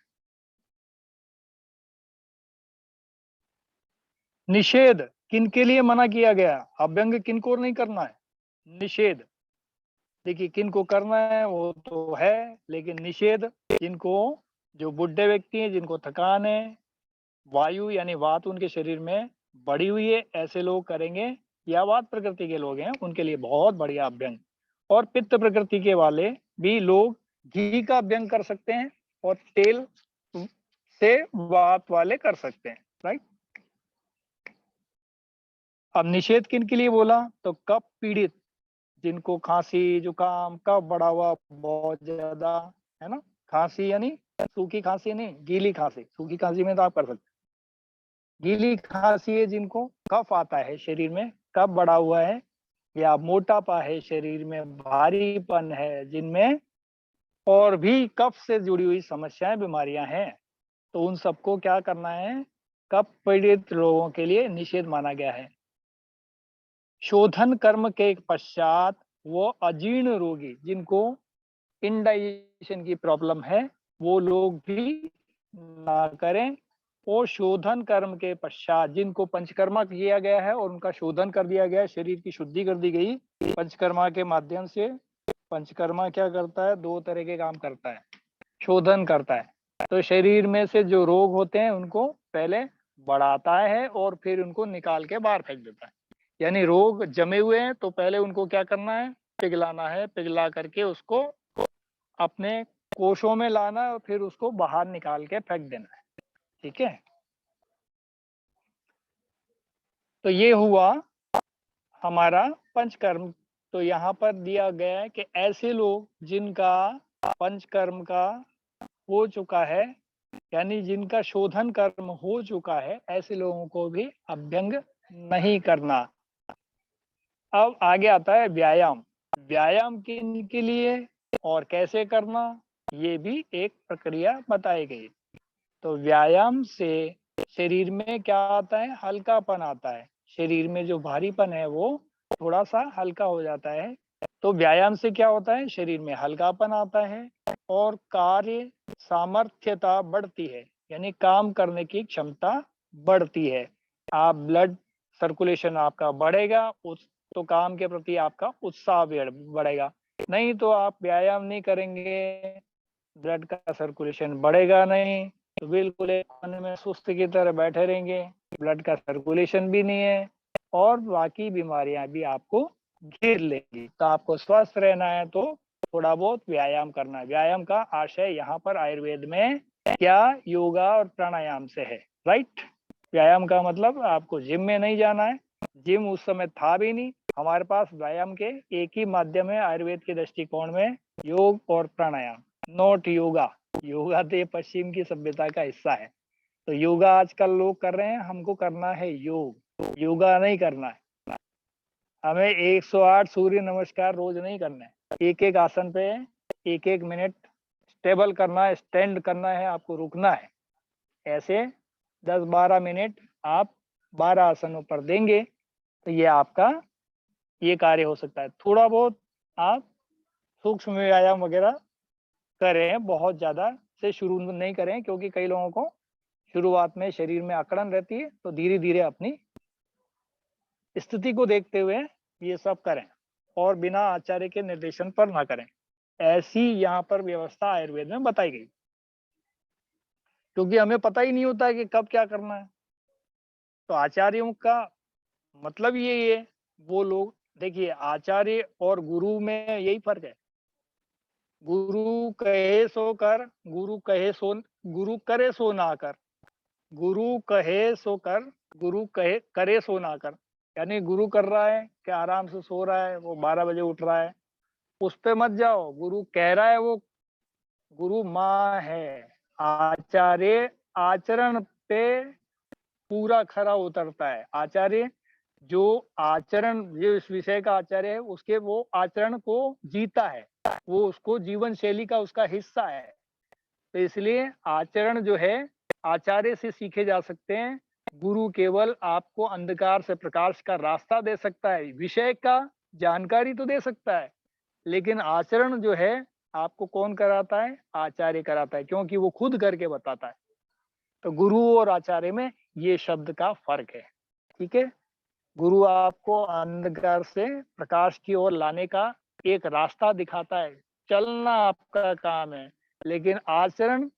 निषेध किन के लिए मना किया गया, अभ्यंग किन को नहीं करना है, निषेध। देखिए, किन को करना है वो तो है, लेकिन निषेध जिनको, जो बुढ़े व्यक्ति हैं, जिनको थकान है, वायु यानी वात उनके शरीर में बढ़ी हुई है, ऐसे लोग करेंगे, या वात प्रकृति के लोग हैं, उनके लिए बहुत बढ़िया अभ्यंग। और पित्त प्रकृति के वाले भी लोग घी का व्यंग कर सकते हैं और तेल से वात वाले कर सकते हैं, राइट। अब निषेध किन के लिए बोला, तो कफ पीड़ित, जिनको खांसी जुकाम कफ बढ़ा हुआ बहुत ज्यादा है ना, खांसी यानी सूखी खांसी नहीं, गीली खांसी, सूखी खांसी में तो आप कर सकते हैं, गीली खांसी है जिनको, कफ आता है शरीर में, कफ बढ़ा हुआ है, या मोटापा है शरीर में, भारीपन है जिनमें, और भी कफ से जुड़ी हुई समस्याएं बीमारियां हैं, तो उन सबको क्या करना है, कफ पीड़ित लोगों के लिए निषेध माना गया है। शोधन कर्म के पश्चात वो अजीर्ण रोगी, जिनको इंडाइजेशन की प्रॉब्लम है, वो लोग भी ना करें। और शोधन कर्म के पश्चात जिनको पंचकर्मा किया गया है और उनका शोधन कर दिया गया है, शरीर की शुद्धि कर दी गई पंचकर्मा के माध्यम से। पंचकर्मा क्या करता है, दो तरह के काम करता है, शोधन करता है, तो शरीर में से जो रोग होते हैं उनको पहले बढ़ाता है और फिर उनको निकाल के बाहर फेंक देता है। यानी रोग जमे हुए हैं तो पहले उनको क्या करना है, पिघलाना है, पिघला करके उसको अपने कोशों में लाना है और फिर उसको बाहर निकाल के फेंक देना है, ठीक है। तो ये हुआ हमारा पंचकर्म। तो यहाँ पर दिया गया है कि ऐसे लोग जिनका पंचकर्म का हो चुका है, यानी जिनका शोधन कर्म हो चुका है, ऐसे लोगों को भी अभ्यंग नहीं करना। अब आगे आता है व्यायाम। व्यायाम के लिए और कैसे करना, ये भी एक प्रक्रिया बताई गई। तो व्यायाम से शरीर में क्या आता है, हल्कापन आता है, शरीर में जो भारीपन है वो थोड़ा सा हल्का हो जाता है। तो व्यायाम से क्या होता है, शरीर में हल्कापन आता है और कार्य सामर्थ्यता बढ़ती है, यानी काम करने की क्षमता बढ़ती है। आप ब्लड सर्कुलेशन आपका बढ़ेगा, उस तो काम के प्रति आपका उत्साह बढ़ेगा। नहीं तो आप व्यायाम नहीं करेंगे, ब्लड का सर्कुलेशन बढ़ेगा नहीं, तो बिल्कुल एक कोने में सुस्त की तरह बैठे रहेंगे, ब्लड का सर्कुलेशन भी नहीं है और बाकी बीमारियां भी आपको घेर लेंगी। तो आपको स्वस्थ रहना है तो थोड़ा बहुत व्यायाम करना है। व्यायाम का आशय यहाँ पर आयुर्वेद में क्या, योगा और प्राणायाम से है, राइट। व्यायाम का मतलब आपको जिम में नहीं जाना है, जिम उस समय था भी नहीं, हमारे पास व्यायाम के एक ही माध्यम है आयुर्वेद के दृष्टिकोण में, योग और प्राणायाम, नॉट योगा। योगा तो ये पश्चिम की सभ्यता का हिस्सा है, तो योगा आजकल लोग कर रहे हैं, हमको करना है योग, योगा नहीं करना है। हमें 108 सूर्य नमस्कार रोज नहीं करना है, एक एक आसन पे एक एक मिनट स्टेबल करना है, स्टैंड करना है, आपको रुकना है। ऐसे 10-12 मिनट आप 12 आसनों पर देंगे तो ये आपका ये कार्य हो सकता है। थोड़ा बहुत आप सूक्ष्म व्यायाम वगैरह करें, बहुत ज्यादा से शुरू नहीं करें, क्योंकि कई लोगों को शुरुआत में शरीर में अकड़न रहती है, तो धीरे धीरे अपनी स्थिति को देखते हुए ये सब करें और बिना आचार्य के निर्देशन पर ना करें। ऐसी यहाँ पर व्यवस्था आयुर्वेद में बताई गई, क्योंकि हमें पता ही नहीं होता है कि कब क्या करना है। तो आचार्यों का मतलब ये है, वो लोग देखिए, आचार्य और गुरु में यही फर्क है। गुरु कहे सो कर, गुरु करे सो ना कर, गुरु कहे सो कर, गुरु कहे करे सो ना कर। यानी गुरु कर रहा है कि आराम से सो रहा है, वो 12 बजे उठ रहा है, उस पे मत जाओ। गुरु कह रहा है, वो गुरु माँ है। आचार्य आचरण पे पूरा खरा उतरता है। आचार्य जो आचरण, जो इस विषय का आचार्य है, उसके वो आचरण को जीता है, वो उसको जीवन शैली का उसका हिस्सा है। तो इसलिए आचरण जो है आचार्य से सीखे जा सकते हैं। गुरु केवल आपको अंधकार से प्रकाश का रास्ता दे सकता है, विषय का जानकारी तो दे सकता है, लेकिन आचरण जो है आपको कौन कराता है, आचार्य कराता है, क्योंकि वो खुद करके बताता है। तो गुरु और आचार्य में ये शब्द का फर्क है, ठीक है। गुरु आपको अंधकार से प्रकाश की ओर लाने का एक रास्ता दिखाता है, चलना आपका काम है, लेकिन आचरण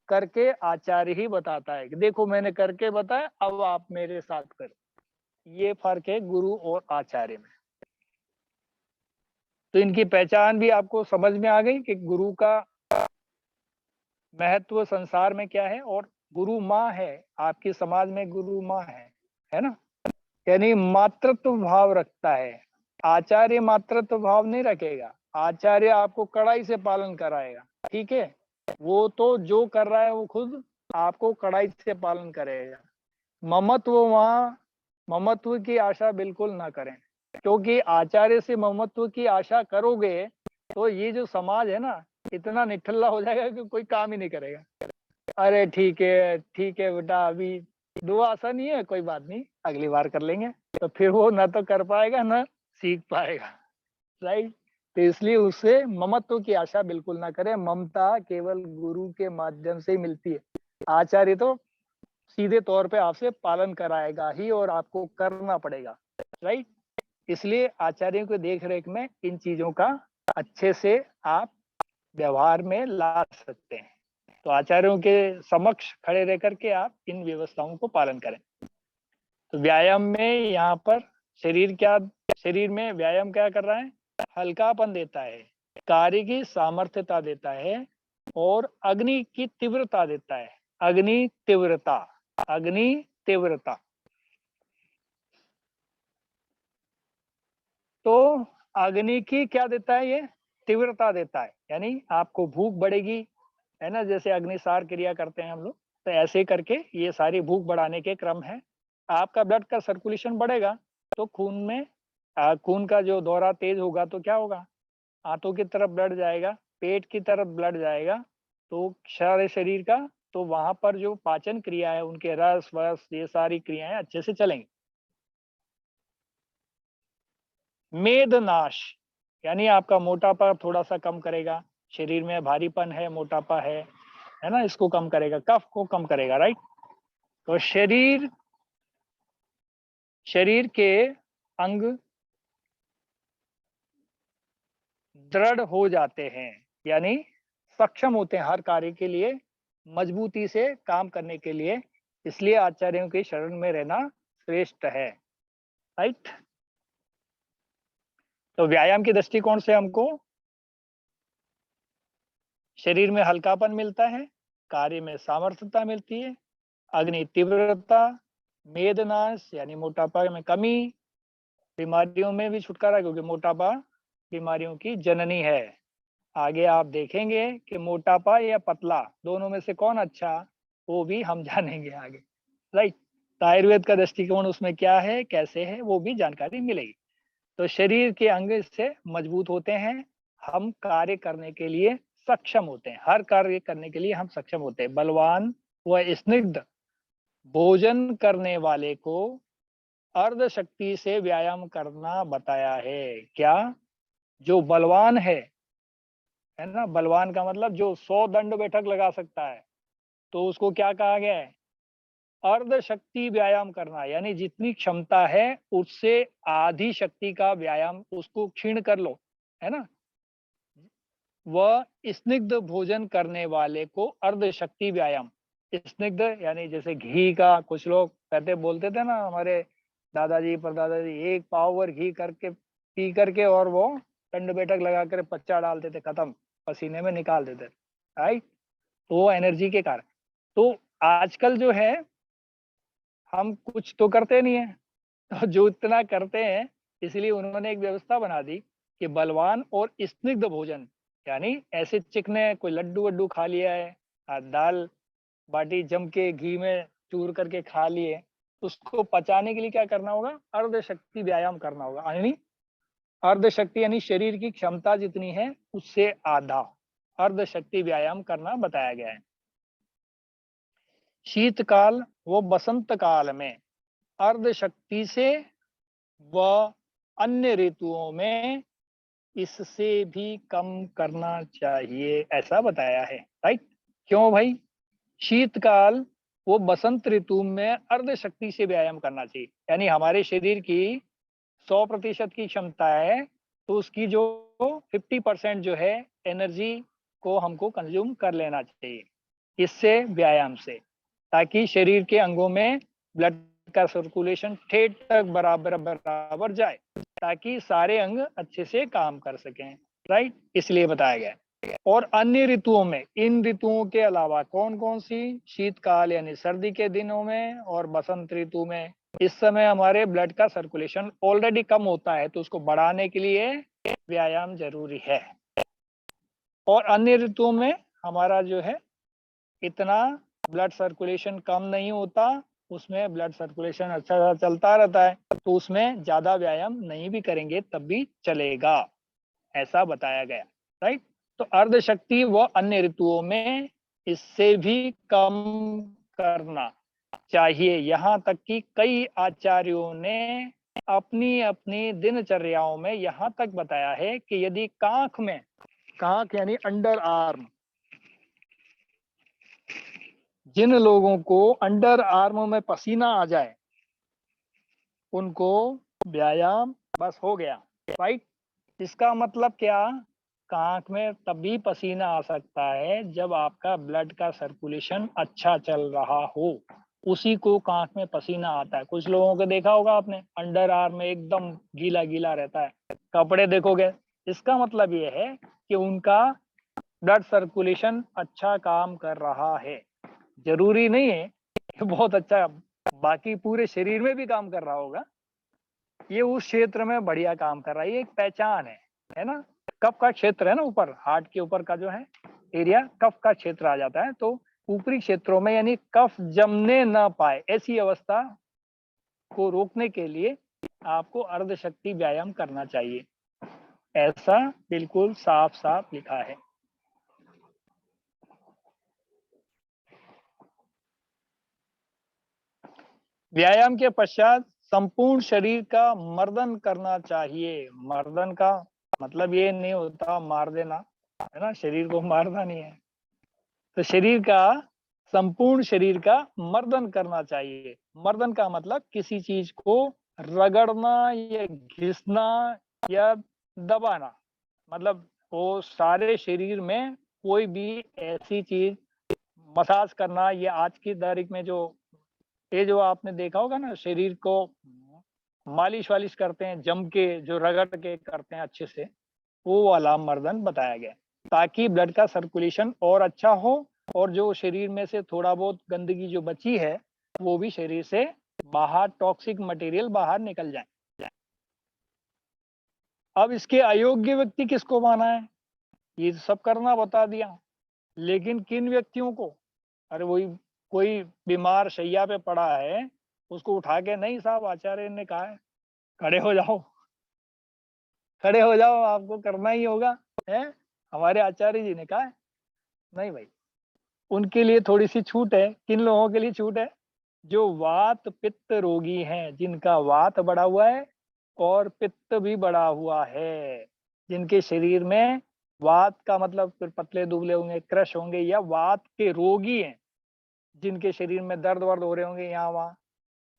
करके आचार्य ही बताता है कि देखो मैंने करके बताया, अब आप मेरे साथ करो। ये फर्क है गुरु और आचार्य में। तो इनकी पहचान भी आपको समझ में आ गई कि गुरु का महत्व संसार में क्या है, और गुरु माँ है आपके समाज में, गुरु माँ है ना। यानी मातृत्व भाव रखता है। आचार्य मातृत्व भाव नहीं रखेगा, आचार्य आपको कड़ाई से पालन कराएगा, ठीक है। वो तो जो कर रहा है वो खुद आपको कड़ाई से पालन करेगा। ममत्व की आशा बिल्कुल ना करें, क्योंकि आचार्य से ममत्व की आशा करोगे तो ये जो समाज है ना, इतना निठल्ला हो जाएगा कि कोई काम ही नहीं करेगा। अरे ठीक है बेटा, अभी दुआ आसान नहीं है, कोई बात नहीं, अगली बार कर लेंगे। तो फिर वो ना तो कर पाएगा ना सीख पाएगा, राइट। तो इसलिए उससे ममत्व की आशा बिल्कुल ना करें। ममता केवल गुरु के माध्यम से ही मिलती है। आचार्य तो सीधे तौर पे आपसे पालन कराएगा ही, और आपको करना पड़ेगा, राइट। इसलिए आचार्यों के देख रेख में इन चीजों का अच्छे से आप व्यवहार में ला सकते हैं। तो आचार्यों के समक्ष खड़े रह करके आप इन व्यवस्थाओं को पालन करें। तो व्यायाम में यहाँ पर शरीर में व्यायाम क्या कर रहा है? हल्कापन देता है, कार्य की सामर्थ्यता देता है, और अग्नि की तीव्रता देता है। अग्नि तीव्रता। तो अग्नि की क्या देता है? ये तीव्रता देता है, यानी आपको भूख बढ़ेगी, है ना। जैसे अग्निसार क्रिया करते हैं हम लोग, तो ऐसे करके ये सारी भूख बढ़ाने के क्रम है। आपका ब्लड का सर्कुलेशन बढ़ेगा तो खून का जो दौरा तेज होगा तो क्या होगा? आंतों की तरफ ब्लड जाएगा, पेट की तरफ ब्लड जाएगा, तो सारे शरीर का, तो वहां पर जो पाचन क्रिया है, उनके रस वस ये सारी क्रियाएं अच्छे से चलेंगी। मेदनाश, यानी आपका मोटापा थोड़ा सा कम करेगा। शरीर में भारीपन है, मोटापा है ना, इसको कम करेगा, कफ को कम करेगा, राइट। तो शरीर के अंग दृढ़ हो जाते हैं, यानी सक्षम होते हैं हर कार्य के लिए, मजबूती से काम करने के लिए। इसलिए आचार्यों की शरण में रहना श्रेष्ठ है, राइट। तो व्यायाम के दृष्टिकोण से हमको शरीर में हल्कापन मिलता है, कार्य में सामर्थ्यता मिलती है, अग्नि तीव्रता, मेदनाश यानी मोटापा में कमी, बीमारियों में भी छुटकारा, क्योंकि मोटापा बीमारियों की जननी है। आगे आप देखेंगे कि मोटापा या पतला दोनों में से कौन अच्छा, वो भी हम जानेंगे आगे, राइट। तो आयुर्वेद का दृष्टिकोण उसमें क्या है, कैसे है, वो भी जानकारी मिलेगी। तो शरीर के अंग इससे मजबूत होते हैं, हम कार्य करने के लिए सक्षम होते हैं, हर कार्य करने के लिए हम सक्षम होते हैं। बलवान व स्निग्ध भोजन करने वाले को अर्ध शक्ति से व्यायाम करना बताया है। क्या? जो बलवान है ना, बलवान का मतलब जो 100 दंड बैठक लगा सकता है, तो उसको क्या कहा गया है? अर्ध शक्ति व्यायाम करना, यानी जितनी क्षमता है उससे आधी शक्ति का व्यायाम उसको क्षीण कर लो, है ना। वह स्निग्ध भोजन करने वाले को अर्ध शक्ति व्यायाम, स्निग्ध यानी जैसे घी का, कुछ लोग कहते बोलते थे ना, हमारे दादाजी परदादाजी, एक पाव भर घी करके पी करके और वो दंड बैठक लगा कर पच्चा डालते थे, खत्म, पसीने में निकाल देते, राइट। तो वो एनर्जी के कारण। तो आजकल जो है हम कुछ तो करते नहीं है, तो जो इतना करते हैं, इसलिए उन्होंने एक व्यवस्था बना दी कि बलवान और स्निग्ध भोजन, यानी ऐसे चिकने कोई लड्डू वड्डू खा लिया है, दाल बाटी जम के घी में चूर करके खा लिए, उसको पचाने के लिए क्या करना होगा? अर्ध शक्ति व्यायाम करना होगा। यानी अर्ध शक्ति यानी शरीर की क्षमता जितनी है उससे आधा अर्ध शक्ति व्यायाम करना बताया गया है। शीतकाल व बसंत काल में अर्ध शक्ति से व अन्य ऋतुओं में इससे भी कम करना चाहिए, ऐसा बताया है, राइट। क्यों भाई? शीतकाल वो बसंत ऋतु में अर्ध शक्ति से व्यायाम करना चाहिए, यानी हमारे शरीर की 100% की क्षमता है, तो उसकी जो 50% जो है एनर्जी को हमको कंज्यूम कर लेना चाहिए इससे व्यायाम से, ताकि शरीर के अंगों में ब्लड का सर्कुलेशन ठेठ तक बराबर जाए, ताकि सारे अंग अच्छे से काम कर सकें, राइट, इसलिए बताया गया है। और अन्य ऋतुओं में, इन ऋतुओं के अलावा कौन कौन सी, शीतकाल यानी सर्दी के दिनों में और बसंत ऋतु में, इस समय हमारे ब्लड का सर्कुलेशन ऑलरेडी कम होता है, तो उसको बढ़ाने के लिए व्यायाम जरूरी है। और अन्य ऋतुओं में हमारा जो है इतना ब्लड सर्कुलेशन कम नहीं होता, उसमें ब्लड सर्कुलेशन अच्छा चलता रहता है, तो उसमें ज्यादा व्यायाम नहीं भी करेंगे तब भी चलेगा, ऐसा बताया गया, राइट। तो अर्ध शक्ति व अन्य ऋतुओं में इससे भी कम करना चाहिए। यहाँ तक कि कई आचार्यों ने अपनी अपनी दिनचर्याओं में यहाँ तक बताया है कि यदि कांख में, कांख यानी अंडर आर्म, जिन लोगों को अंडर आर्म में पसीना आ जाए उनको व्यायाम बस हो गया, राइट। इसका मतलब क्या, कांख में तभी पसीना आ सकता है जब आपका ब्लड का सर्कुलेशन अच्छा चल रहा हो, उसी को कांख में पसीना आता है। कुछ लोगों को देखा होगा आपने, अंडर आर्म में एकदम गीला गीला रहता है, कपड़े देखोगे, इसका मतलब ये है कि उनका ब्लड सर्कुलेशन अच्छा काम कर रहा है। जरूरी नहीं है कि बहुत अच्छा बाकी पूरे शरीर में भी काम कर रहा होगा, ये उस क्षेत्र में बढ़िया काम कर रहा है, ये एक पहचान है ना। कफ का क्षेत्र है ना, ऊपर हार्ट के ऊपर का जो है एरिया, कफ का क्षेत्र आ जाता है, तो ऊपरी क्षेत्रों में यानी कफ जमने ना पाए ऐसी अवस्था को रोकने के लिए आपको अर्धशक्ति व्यायाम करना चाहिए, ऐसा बिल्कुल साफ साफ लिखा है। व्यायाम के पश्चात संपूर्ण शरीर का मर्दन करना चाहिए। मर्दन का मतलब ये नहीं होता मार देना, है ना, शरीर को मारना नहीं है, तो शरीर का, संपूर्ण शरीर का मर्दन करना चाहिए। मर्दन का मतलब किसी चीज को रगड़ना या घिसना या दबाना, मतलब वो सारे शरीर में कोई भी ऐसी चीज मसाज करना, या आज की तारीख में जो ये जो आपने देखा होगा ना, शरीर को मालिश वालिश करते हैं, जम के जो रगड़ के करते हैं अच्छे से, वो वाला मर्दन बताया गया, ताकि ब्लड का सर्कुलेशन और अच्छा हो और जो शरीर में से थोड़ा बहुत गंदगी जो बची है वो भी शरीर से बाहर, टॉक्सिक मटेरियल बाहर निकल जाए। अब इसके अयोग्य व्यक्ति किसको माना है, ये सब करना बता दिया, लेकिन किन व्यक्तियों को, अरे वही कोई बीमार शैया पे पड़ा है, उसको उठा के नहीं, साहब आचार्य ने कहा है खड़े हो जाओ, खड़े हो जाओ, आपको करना ही होगा, है, हमारे आचार्य जी ने कहा है, नहीं भाई, उनके लिए थोड़ी सी छूट है। किन लोगों के लिए छूट है, जो वात पित्त रोगी हैं, जिनका वात बढ़ा हुआ है और पित्त भी बढ़ा हुआ है, जिनके शरीर में वात का मतलब फिर पतले दुबले होंगे, क्रश होंगे, या वात के रोगी हैं, जिनके शरीर में दर्द वर्द हो रहे होंगे यहाँ वहाँ।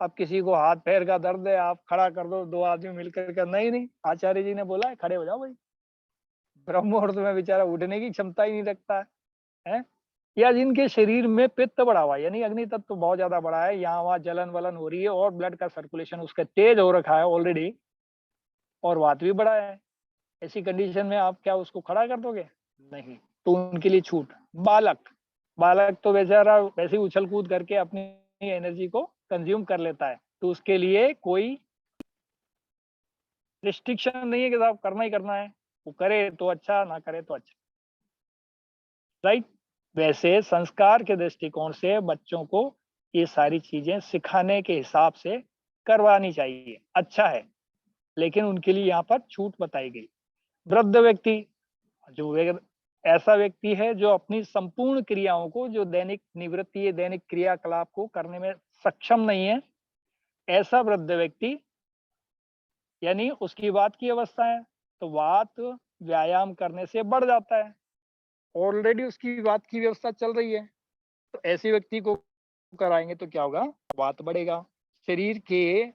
अब किसी को हाथ पैर का दर्द है, आप खड़ा कर दो, दो आदमी मिलकर कर, नहीं, आचार्य जी ने बोला है खड़े हो जाओ भाई। ब्रह्म मुहूर्त में बेचारा उठने की क्षमता ही नहीं रखता है। या जिनके शरीर में पित्त बढ़ा हुआ है, यानी अग्नि तत्व तो बहुत ज्यादा बड़ा है, यहाँ वहाँ जलन वलन हो रही है और ब्लड का सर्कुलेशन उसका तेज हो रखा है ऑलरेडी, और वात भी बढ़ा है, ऐसी कंडीशन में आप क्या उसको खड़ा कर दोगे, नहीं, तो उनके लिए छूट। बालक तो बेचारा वैसे ही उछल कूद करके अपनी एनर्जी को कंज्यूम कर लेता है, तो उसके लिए कोई रिस्ट्रिक्शन नहीं है कि साहब करना ही करना है, वो करे तो अच्छा, ना करे तो अच्छा, राइट। वैसे संस्कार के दृष्टिकोण से बच्चों को ये सारी चीजें सिखाने के हिसाब से करवानी चाहिए, अच्छा है, लेकिन उनके लिए यहाँ पर छूट बताई गई। वृद्ध व्यक्ति, जो ऐसा व्यक्ति है जो अपनी संपूर्ण क्रियाओं को, जो दैनिक निवृत्ति, दैनिक क्रियाकलाप को करने में सक्षम नहीं है, ऐसा वृद्ध व्यक्ति यानी उसकी वात की अवस्था है, तो वात व्यायाम करने से बढ़ जाता है, ऑलरेडी उसकी वात की व्यवस्था चल रही है, तो ऐसे व्यक्ति को कराएंगे तो क्या होगा, वात बढ़ेगा। शरीर के,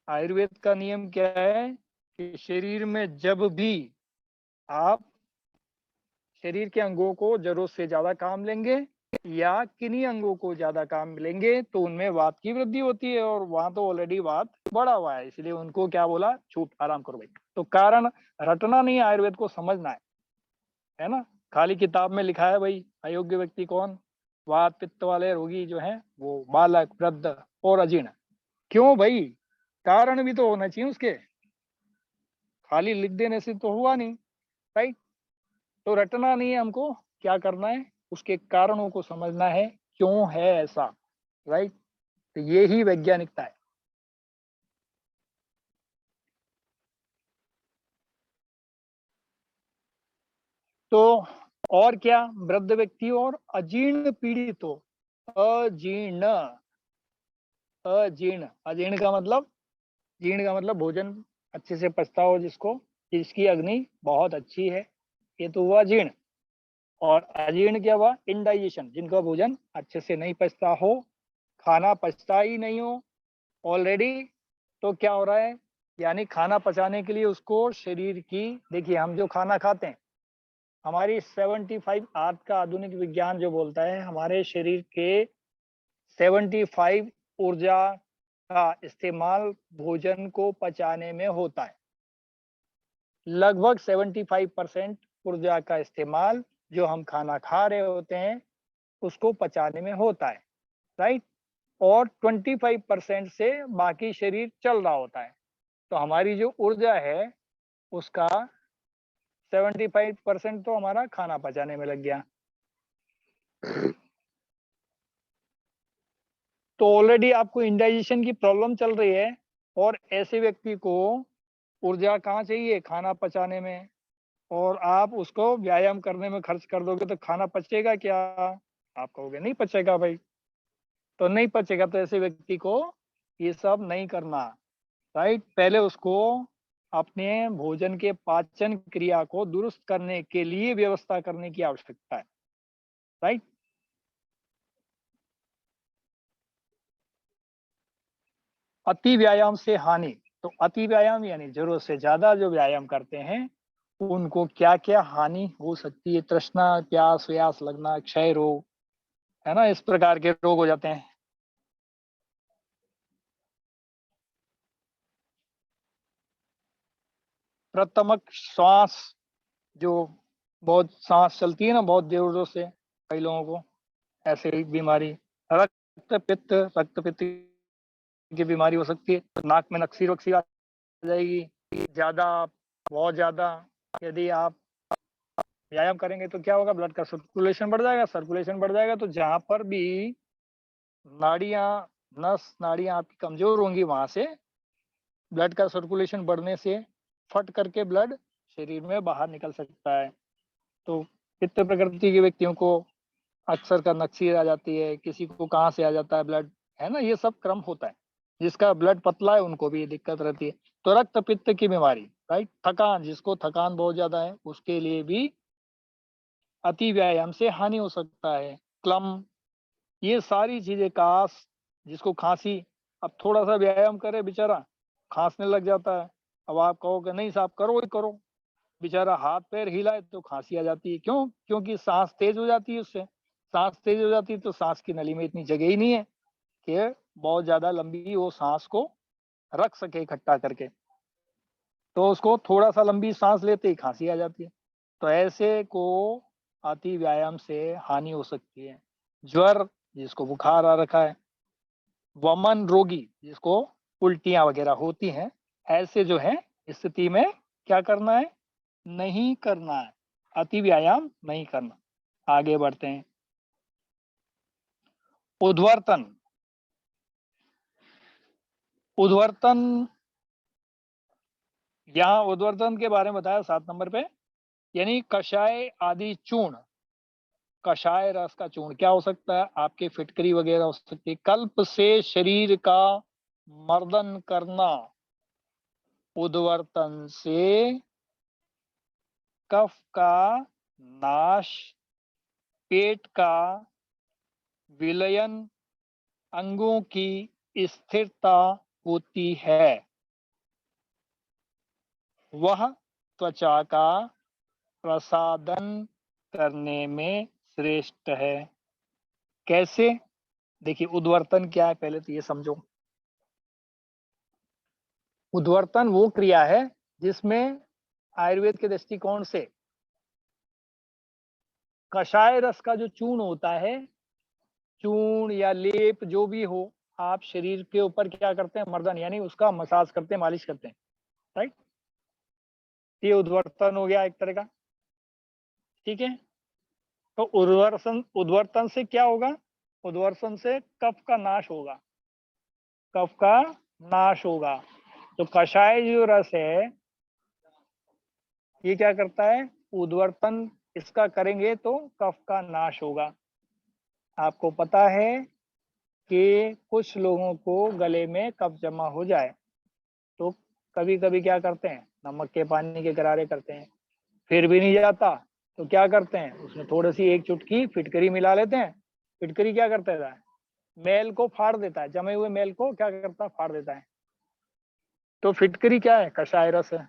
आयुर्वेद का नियम क्या है कि शरीर में जब भी आप शरीर के अंगों को जरूरत से ज्यादा काम लेंगे या किन्हीं अंगों को ज्यादा काम मिलेंगे तो उनमें वात की वृद्धि होती है, और वहां तो ऑलरेडी वात बढ़ा हुआ है, इसलिए उनको क्या बोला, चुप आराम करो भाई। तो कारण रटना नहीं, आयुर्वेद को समझना है ना। खाली किताब में लिखा है भाई अयोग्य व्यक्ति कौन, वात पित्त वाले रोगी जो हैं वो बालक, वृद्ध और अजीर्ण। क्यों भाई, कारण भी तो होना चाहिए उसके, खाली लिख देने से तो हुआ नहीं, राइट। तो रटना नहीं है, हमको क्या करना है, उसके कारणों को समझना है, क्यों है ऐसा, राइट। तो ये ही वैज्ञानिकता है। तो और क्या, वृद्ध व्यक्ति और अजीर्ण पीड़ितों, अजीर्ण, अजीर्ण, अजीर्ण का मतलब, जीर्ण का मतलब भोजन अच्छे से पचता हो, जिसको, जिसकी अग्नि बहुत अच्छी है, ये तो हुआ जीर्ण। और अजीर्ण क्या हुआ, इनडाइजेशन, जिनका भोजन अच्छे से नहीं पचता हो, खाना पचता ही नहीं हो ऑलरेडी। तो क्या हो रहा है, यानी खाना पचाने के लिए उसको शरीर की, देखिए हम जो खाना खाते हैं, हमारी 75, आज का आधुनिक विज्ञान जो बोलता है हमारे शरीर के 75 ऊर्जा का इस्तेमाल भोजन को पचाने में होता है। लगभग 75% ऊर्जा का इस्तेमाल जो हम खाना खा रहे होते हैं उसको पचाने में होता है, राइट। और 25% से बाकी शरीर चल रहा होता है। तो हमारी जो ऊर्जा है उसका 75% तो हमारा खाना पचाने में लग गया। तो ऑलरेडी आपको इंडाइजेशन की प्रॉब्लम चल रही है, और ऐसे व्यक्ति को ऊर्जा कहाँ चाहिए, खाना पचाने में, और आप उसको व्यायाम करने में खर्च कर दोगे तो खाना पचेगा क्या, आप कहोगे नहीं पचेगा भाई। तो नहीं पचेगा, तो ऐसे व्यक्ति को ये सब नहीं करना, राइट। पहले उसको अपने भोजन के पाचन क्रिया को दुरुस्त करने के लिए व्यवस्था करने की आवश्यकता है, राइट। अति व्यायाम से हानि, तो अति व्यायाम यानी जरूरत से ज्यादा जो व्यायाम करते हैं उनको क्या क्या हानि हो सकती है, तृष्णा, प्यास व्यास लगना, क्षय रोग, है ना, इस प्रकार के रोग हो जाते हैं। प्रथमक श्वास, जो बहुत सांस चलती है ना बहुत जोर जोर से कई लोगों को, ऐसे बीमारी। रक्त पित्त की बीमारी हो सकती है, नाक में नक्सी वक्सी आ जाएगी ज्यादा, बहुत ज्यादा। यदि आप व्यायाम करेंगे तो क्या होगा, ब्लड का सर्कुलेशन बढ़ जाएगा, सर्कुलेशन बढ़ जाएगा तो जहां पर भी नाड़ियां, नाड़ियां आपकी कमजोर होंगी, वहां से ब्लड का सर्कुलेशन बढ़ने से फट करके ब्लड शरीर में बाहर निकल सकता है। तो पित्त प्रकृति के व्यक्तियों को अक्सर का नक्सी आ जाती है, किसी को कहाँ से आ जाता है ब्लड, है ना, ये सब क्रम होता है। जिसका ब्लड पतला है उनको भी दिक्कत रहती है। तो रक्त पित्त की बीमारी, राइट। थकान, जिसको थकान बहुत ज्यादा है उसके लिए भी अति व्यायाम से हानि हो सकता है। क्लम, ये सारी चीजें, कास, जिसको खांसी, अब थोड़ा सा व्यायाम करे बेचारा खांसने लग जाता है। अब आप कहोगे नहीं साहब करो ही करो, बेचारा हाथ पैर हिलाए तो खांसी आ जाती है। क्यों, क्योंकि सांस तेज हो जाती है उससे। सांस तेज हो जाती है तो सांस की नली में इतनी जगह ही नहीं है कि बहुत ज्यादा लंबी वो सांस को रख सके इकट्ठा करके, तो उसको थोड़ा सा लंबी सांस लेते ही खांसी आ जाती है। तो ऐसे को अति व्यायाम से हानि हो सकती है। ज्वर, जिसको बुखार आ रखा है, वमन रोगी, जिसको उल्टियां वगैरह होती हैं, ऐसे जो है स्थिति में क्या करना है, नहीं करना है, अति व्यायाम नहीं करना। आगे बढ़ते हैं। उद्वर्तन, उद्वर्तन, यहाँ उद्वर्तन के बारे में बताया 7 नंबर पे, यानी कषाय आदि चूर्ण, कषाय रस का चूर्ण क्या हो सकता है, आपके फिटकरी वगैरह हो सकती है। कल्प से शरीर का मर्दन करना, उद्वर्तन से कफ का नाश, पेट का विलयन, अंगों की स्थिरता होती है। वह त्वचा का प्रसादन करने में श्रेष्ठ है। कैसे? देखिए उद्वर्तन क्या है पहले तो ये समझो। उद्वर्तन वो क्रिया है जिसमें आयुर्वेद के दृष्टिकोण से कषाय रस का जो चूर्ण होता है, चूर्ण या लेप जो भी हो, आप शरीर के ऊपर क्या करते हैं? मर्दन यानी उसका मसाज करते हैं, मालिश करते हैं, राइट? ये उद्वर्तन हो गया एक तरह का, ठीक है। तो उद्वर्तन से क्या होगा? उद्वर्तन से कफ का नाश होगा, कफ का नाश होगा। तो कषाय जो रस है ये क्या करता है? उद्वर्तन इसका करेंगे तो कफ का नाश होगा। आपको पता है कि कुछ लोगों को गले में कफ जमा हो जाए तो कभी कभी क्या करते हैं? नमक के पानी के गरारे करते हैं, फिर भी नहीं जाता तो क्या करते हैं? उसमें थोड़ी सी एक चुटकी फिटकरी मिला लेते हैं। फिटकरी क्या करता है? मैल को फाड़ देता है, जमे हुए मैल को क्या करता है? फाड़ देता है। तो फिटकरी क्या है? कषाय रस है।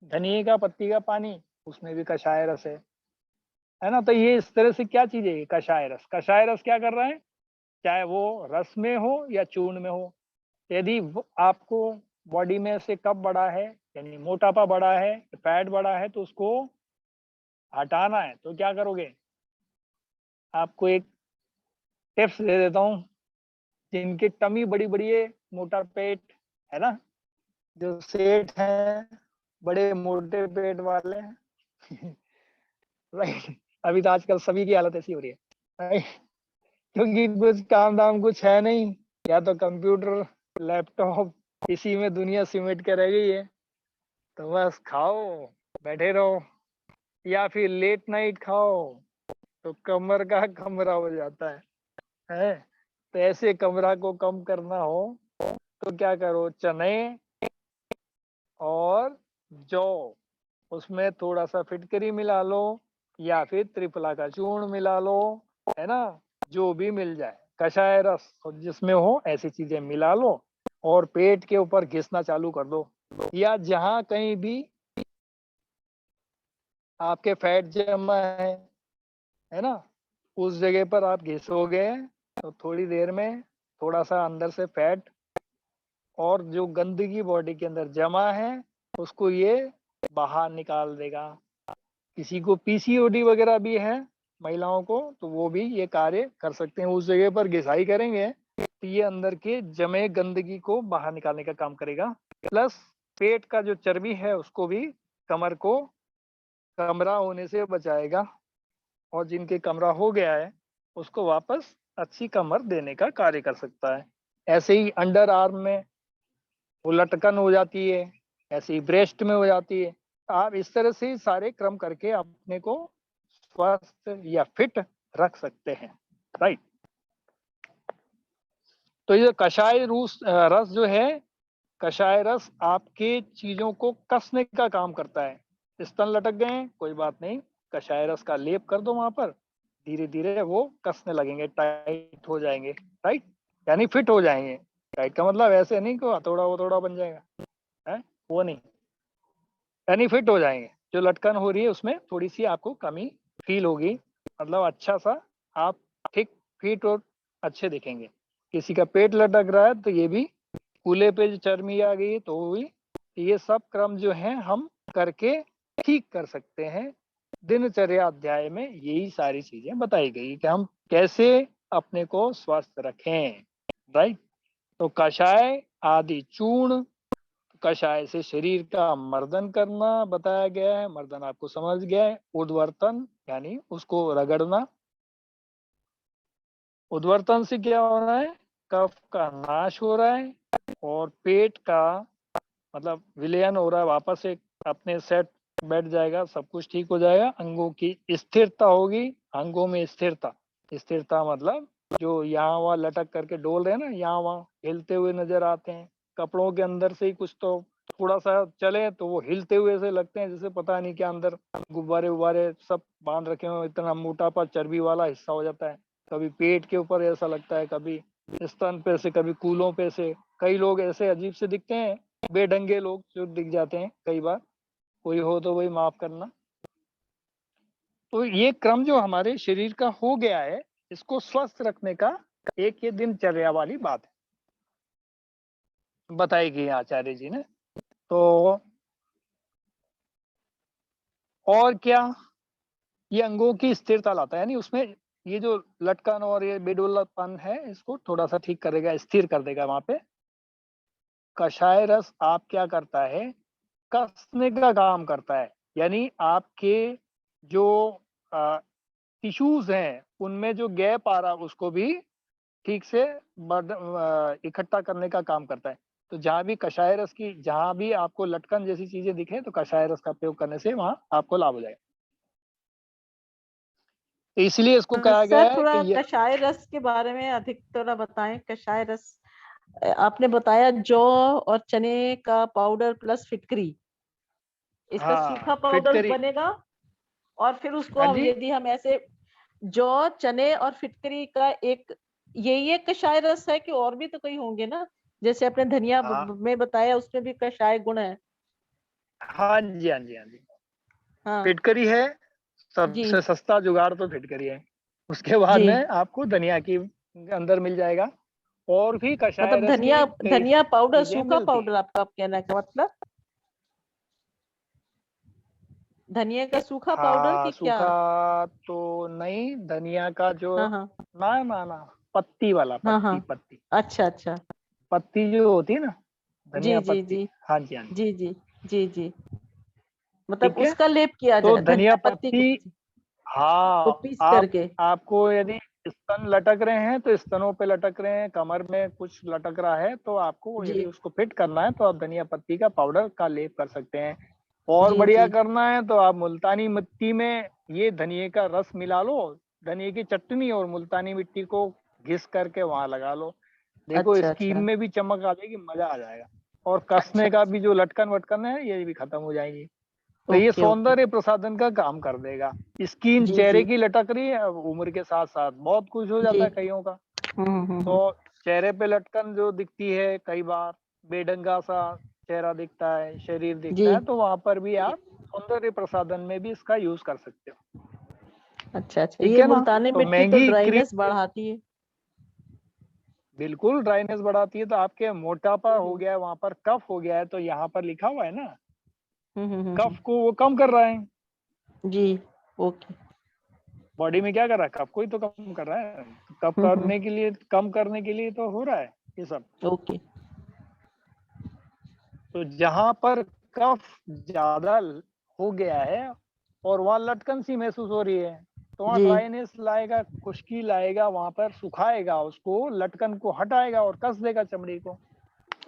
धनिए का पत्ती का पानी, उसमें भी कषाय रस है ना। तो ये इस तरह से क्या चीज है? कषाय रस। कषाय रस क्या कर रहा है? चाहे वो रस में हो या चूर्ण में हो, यदि आपको बॉडी में से कफ बढ़ा है यानी मोटापा बढ़ा है, फैट बढ़ा है, तो उसको हटाना है तो क्या करोगे? आपको एक टिप्स दे देता हूँ। जिनकी टमी बड़ी बड़ी है, मोटा पेट है ना, जो सेठ हैं बड़े मोटे पेट वाले राइट, अभी तो आजकल सभी की हालत ऐसी हो रही है, राइट? क्योंकि कुछ काम दाम कुछ है नहीं, या तो कंप्यूटर, लैपटॉप, इसी में दुनिया सिमट के रह गई है। तो बस खाओ, बैठे रहो, या फिर लेट नाइट खाओ तो कमर का कमरा हो जाता है? तो ऐसे कमरा को कम करना हो तो क्या करो? चने और जौ, उसमें थोड़ा सा फिटकरी मिला लो या फिर त्रिफला का चूर्ण मिला लो, है ना, जो भी मिल जाए, कषाय रस जिसमें हो ऐसी चीजें मिला लो और पेट के ऊपर घिसना चालू कर दो। या जहां कहीं भी आपके फैट जमा है ना, उस जगह पर आप घिसोगे तो थोड़ी देर में थोड़ा सा अंदर से फैट और जो गंदगी बॉडी के अंदर जमा है उसको ये बाहर निकाल देगा। किसी को पीसीओडी वगैरह भी है महिलाओं को, तो वो भी ये कार्य कर सकते हैं। उस जगह पर घिसाई करेंगे तो ये अंदर के जमे गंदगी को बाहर निकालने का काम करेगा। प्लस पेट का जो चर्बी है उसको भी, कमर को कमरा होने से बचाएगा, और जिनके कमरा हो गया है उसको वापस अच्छी कमर देने का कार्य कर सकता है। ऐसे ही अंडर आर्म में वो लटकन हो जाती है, ऐसे ही ब्रेस्ट में हो जाती है। आप इस तरह से सारे क्रम करके अपने को स्वस्थ या फिट रख सकते हैं, राइट? तो ये कषाय रस जो है, कषाय रस आपके चीजों को कसने का काम करता है। स्तन लटक गए हैं, कोई बात नहीं, कषाय रस का लेप कर दो वहां पर, धीरे धीरे वो कसने लगेंगे, टाइट हो जाएंगे, राइट, यानी फिट हो जाएंगे। टाइट का मतलब ऐसे नहीं कि हथौड़ा वथौड़ा बन जाएगा, है वो नहीं, यानी फिट हो जाएंगे। जो लटकन हो रही है उसमें थोड़ी सी आपको कमी फील होगी, मतलब अच्छा सा आप ठीक फिट और अच्छे दिखेंगे। किसी का पेट लटक रहा है तो ये भी, कूल्हे पे जो चर्बी आ गई तो वो भी, ये सब क्रम जो है हम करके ठीक कर सकते हैं। दिनचर्या अध्याय में यही सारी चीजें बताई गई कि हम कैसे अपने को स्वस्थ रखें, राइट? तो कषाय आदि चूर्ण, कषाय से शरीर का मर्दन करना बताया गया है, मर्दन आपको समझ गया है। उद्वर्तन यानी उसको रगड़ना, उद्वर्तन से क्या हो रहा है? कफ का नाश हो रहा है और पेट का मतलब विलयन हो रहा है, वापस एक अपने सेट बैठ जाएगा, सब कुछ ठीक हो जाएगा, अंगों की स्थिरता होगी। अंगों में स्थिरता, स्थिरता मतलब जो यहाँ वहाँ लटक करके डोल रहे हैं ना, यहाँ वहाँ हिलते हुए नजर आते हैं, कपड़ों के अंदर से ही कुछ तो थोड़ा सा चले तो वो हिलते हुए से लगते हैं, जैसे पता नहीं क्या अंदर गुब्बारे उब्बारे सब बांध रखे हो, इतना मोटापा चर्बी वाला हिस्सा हो जाता है। कभी पेट के ऊपर ऐसा लगता है, कभी स्तन पे से, कभी कूलों पे से। कई लोग ऐसे अजीब से दिखते हैं, बेढंगे लोग जो दिख जाते हैं कई बार, कोई हो तो वही माफ करना। तो ये क्रम जो हमारे शरीर का हो गया है इसको स्वस्थ रखने का एक ये दिनचर्या वाली बात है, बताई गई आचार्य जी ने। तो और क्या, ये अंगों की स्थिरता लाता है, यानी उसमें ये जो लटकन और ये बेडोलापन है इसको थोड़ा सा ठीक करेगा, स्थिर कर देगा वहां पे। कषाय रस आप क्या करता है, कसने का काम करता है, यानी आपके जो टिश्यूज हैं उनमें जो गैप आ रहा है उसको भी ठीक से इकट्ठा करने का काम करता है। तो जहां भी कषाय रस की, जहां भी आपको लटकन जैसी चीजें दिखे तो कषाय रस का प्रयोग करने से वहां आपको लाभ हो जाएगा। तो इसलिए इसको कहा गया सर है थोड़ा कि ये कषाय रस के बारे में अधिक थोड़ा बताएं। कषाय रस आपने बताया जौ और चने का पाउडर प्लस फिटकरी, इसका हाँ सूखा पाउडर फिटकरी, बनेगा, और फिर उसको हाँ हम जी, यदि हम ऐसे जौ चने और फिटकरी का एक यही एक कषाय रस है कि और भी तो कई होंगे ना, जैसे आपने धनिया हाँ में बताया उसमें भी कषाय गुण है। हाँ जी, हाँ जी, हाँ जी, हाँ फिटकरी है, जी सबसे सस्ता जुगाड़ तो फिटकरी है। उसके बाद जी, में आपको धनिया की अंदर मिल जाएगा, और भी कषाय मतलब रस की धनिया कई धनिया पाउडर चीजें सूखा मिलती पाउडर, हैं। आपका कहने का मतलब धनिया का सूखा पाउडर हाँ की क्या? सूखा तो नहीं, धनिया का जो, हाँ हाँ ना ना ना, पत्ती वाला, हाँ हाँ, पत्ती पत्ती अच्छा अच्छा, पत्ती जो होती है ना, जी धनिया जी पत्ती, जी हाँ जी, हाँ जी, जी जी जी जी, मतलब ठीक है। उसका लेप किया तो जाए धनिया धनिया पत्ती पत्ती, को हाँ, पीस करके। आपको यदि स्तन लटक रहे हैं तो स्तनों पे लटक रहे हैं, कमर में कुछ लटक रहा है तो आपको जी यदि उसको फिट करना है तो आप धनिया पत्ती का पाउडर का लेप कर सकते हैं। और जी बढ़िया जी, करना है तो आप मुल्तानी मिट्टी में ये धनिए का रस मिला लो, धनिए की चटनी और मुल्तानी मिट्टी को घिस करके वहां लगा लो, देखो अच्छा स्किन अच्छा, में भी चमक आ जाएगी, मजा आ जाएगा। और अच्छा कसने का अच्छा, भी जो लटकन वटकन है ये भी खत्म हो जाएंगी। तो ये ओके ओके, सौंदर्य प्रसाधन का काम कर देगा। स्किन जी चेहरे जी की लटक रही है, अब उम्र के साथ साथ बहुत कुछ हो जी, जाता है कईयों का। तो हम्म, चेहरे पे लटकन जो दिखती है, कई बार बेढंगा सा चेहरा दिखता है, शरीर जी दिखता है, तो वहां पर भी जी, आप सौंदर्य प्रसाधन में भी इसका यूज कर सकते हो। अच्छा अच्छा, ठीक ये है ना। मुल्तानी तो मिट्टी तो महंगी ड्राइनेस क्रीम, बढ़ाती है। बिल्कुल ड्राइनेस बढ़ाती है। तो आपके मोटापा हो हम्म गया है, वहां पर कफ हो गया है, तो यहाँ पर लिखा हुआ है ना, हम्म, कफ को वो कम कर रहा है। जी, ओके, बॉडी में क्या कर रहा है, कफ को ही तो कम कर रहा है। कफ हम्म, करने के लिए, कम करने के लिए तो हो रहा है ये सब। ओके, तो जहां पर कफ ज्यादा हो गया है और वहां लटकन सी महसूस हो रही है, तो वहां जी, ड्राइनेस लाएगा, खुश्की लाएगा, वहां पर सुखाएगा उसको, लटकन को हटाएगा और कस देगा चमड़ी को।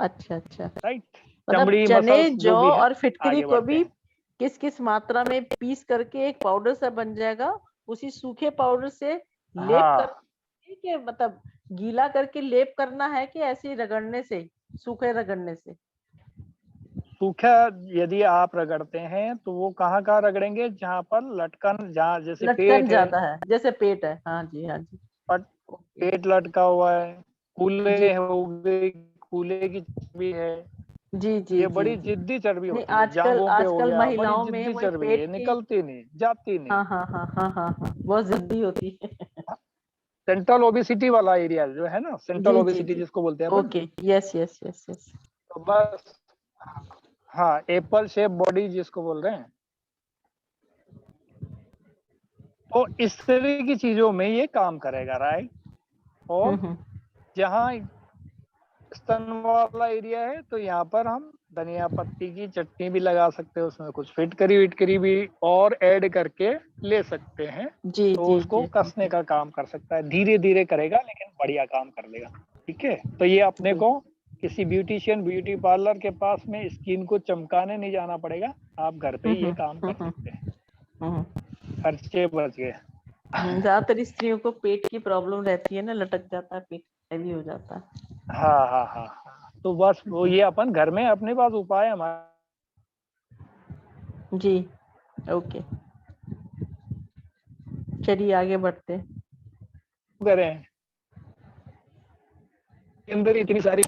अच्छा अच्छा, राइट, मतलब चमड़ी चने मसल्स जौ जो भी है और फिटकरी आगे को बढ़ते भी हैं। किस किस मात्रा में पीस करके एक पाउडर सा बन जाएगा, उसी सूखे पाउडर से लेप कर हाँ, के, मतलब गीला करके लेप करना है कि ऐसे ही रगड़ने से, सूखे रगड़ने से? सूखा यदि आप रगड़ते हैं तो वो कहाँ कहाँ रगड़ेंगे, जहां पर लटकन, जहाँ जैसे लटकन पेट है, ज्यादा है, जैसे पेट है, हाँ जी हाँ जी, पर ओके, पेट लटका हुआ है, जी कूल्हे हो गई, कूल्हे की चर्बी है, जी जी ये जी बड़ी जी, जिद्दी चर्बी नहीं होती है, आजकल जांघों पे हो आजकल गया, बड़ी महिलाओं में जिद्दी वही चर्बी है, पेट की, निकलती नहीं, जाती नहीं। हाँ हाँ हाँ हाँ हाँ हाँ, बहुत जिद्दी होती है। सेंट्रल ओबेसिटी वाला एरिया जो है ना, सेंट्रल जी जी ओबेसिटी जी, जिसको बोलते हैं अपन, okay, yes yes yes yes, तो बस, हाँ, एप्पल शेप बॉडी जिसको बोल रहे हैं, तो इस तरह की चीजों में ये काम करेगा, राइट। और हम्म, जहाँ स्तन वाला एरिया है तो यहाँ पर हम धनिया पत्ती की चटनी भी लगा सकते हैं, उसमें कुछ फिटकरी विटकरी भी और ऐड करके ले सकते हैं, जी तो जी उसको जी कसने का काम कर सकता है, धीरे धीरे करेगा लेकिन बढ़िया काम कर लेगा। ठीक है, तो ये अपने जी, को किसी ब्यूटिशियन, ब्यूटी पार्लर के पास में स्किन को चमकाने नहीं जाना पड़ेगा, आप घर पे ही ये काम कर सकते हैं, हम्म, खर्चे बच गए। ज्यादातर स्त्रियों को पेट की प्रॉब्लम रहती है ना, लटक जाता है पेट, हैवी हो जाता है। हाँ हाँ हाँ हाँ, तो बस वो जी ये अपन घर में अपने पास उपाय हमारे जी, ओके, चलिए आगे बढ़ते हैं। करें, के अंदर इतनी सारी,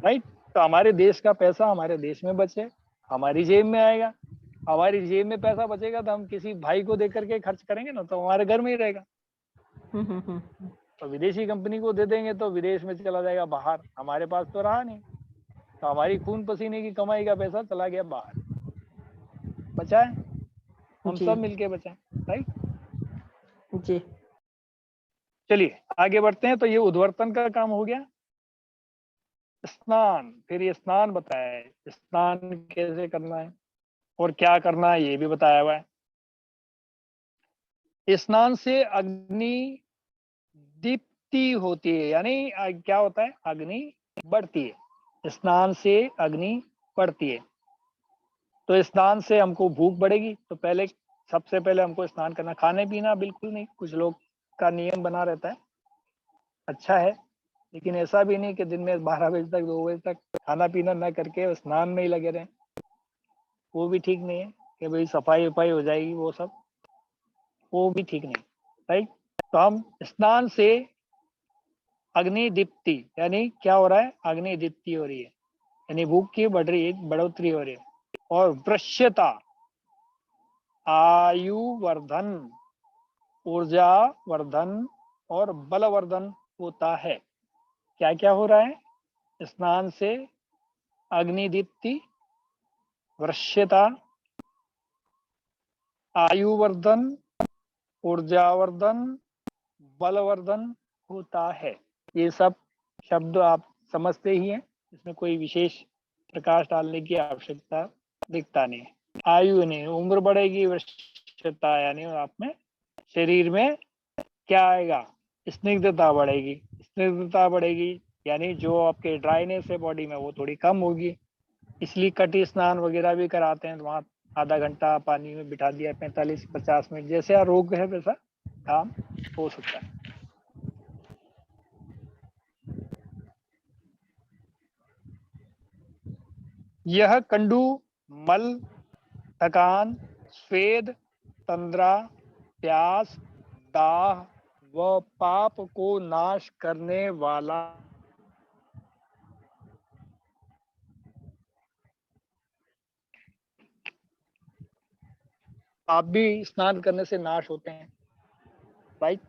राइट। तो हमारे देश का पैसा हमारे देश में बचे, हमारी जेब में आएगा, हमारी जेब में पैसा बचेगा तो हम किसी भाई को दे करके खर्च करेंगे ना, तो हमारे घर में ही रहेगा। तो विदेशी कंपनी को दे देंगे तो विदेश में चला जाएगा बाहर, हमारे पास तो रहा नहीं, तो हमारी खून पसीने की कमाई का पैसा चला गया बाहर, बचाए हम जी। सब मिलके बचाएं, राइट। जी। चलिए आगे बढ़ते हैं। तो ये उद्वर्तन का काम हो गया। स्नान, फिर ये स्नान बताया है, स्नान कैसे करना है और क्या करना है ये भी बताया हुआ है। स्नान से अग्नि दीप्ति होती है, यानी क्या होता है, अग्नि बढ़ती है। स्नान से अग्नि बढ़ती है। तो स्नान से हमको भूख बढ़ेगी, तो पहले सबसे पहले हमको स्नान करना, खाने पीना बिल्कुल नहीं, कुछ लोग का नियम बना रहता है, अच्छा है, लेकिन ऐसा भी नहीं कि दिन में 12 बजे तक 2 बजे तक खाना पीना ना करके स्नान में ही लगे रहें, वो भी ठीक नहीं है कि भाई सफाई वफाई हो जाएगी, वो सब वो भी ठीक नहीं, राइट। तो हम स्नान से अग्नि दीप्ति, यानी क्या हो रहा है, अग्नि दीप्ति हो रही है, यानी भूख की बढ़ोतरी हो रही है। और वृश्यता, आयु वर्धन, ऊर्जा वर्धन और बलवर्धन होता है। क्या क्या हो रहा है, स्नान से अग्नि दीप्ति, वृश्यता, आयुवर्धन, ऊर्जावर्धन, बलवर्धन होता है। ये सब शब्द आप समझते ही हैं, इसमें कोई विशेष प्रकाश डालने की आवश्यकता दिखता नहीं। आयु नहीं, उम्र बढ़ेगी, वृश्यता यानी आप में शरीर में क्या आएगा, स्निग्धता बढ़ेगी। स्निग्धता बढ़ेगी यानी जो आपके ड्राइनेस है बॉडी में वो थोड़ी कम होगी, इसलिए कटी स्नान वगैरह भी कराते हैं। तो वहाँ आधा घंटा पानी में बिठा दिया, 45-50 मिनट, जैसे रोग है वैसा काम हो सकता है। यह कंडू, मल, थकान, स्वेद, तंद्रा, प्यास, दाह व पाप को नाश करने वाला पाप भी स्नान करने से नाश होते हैं, राइट।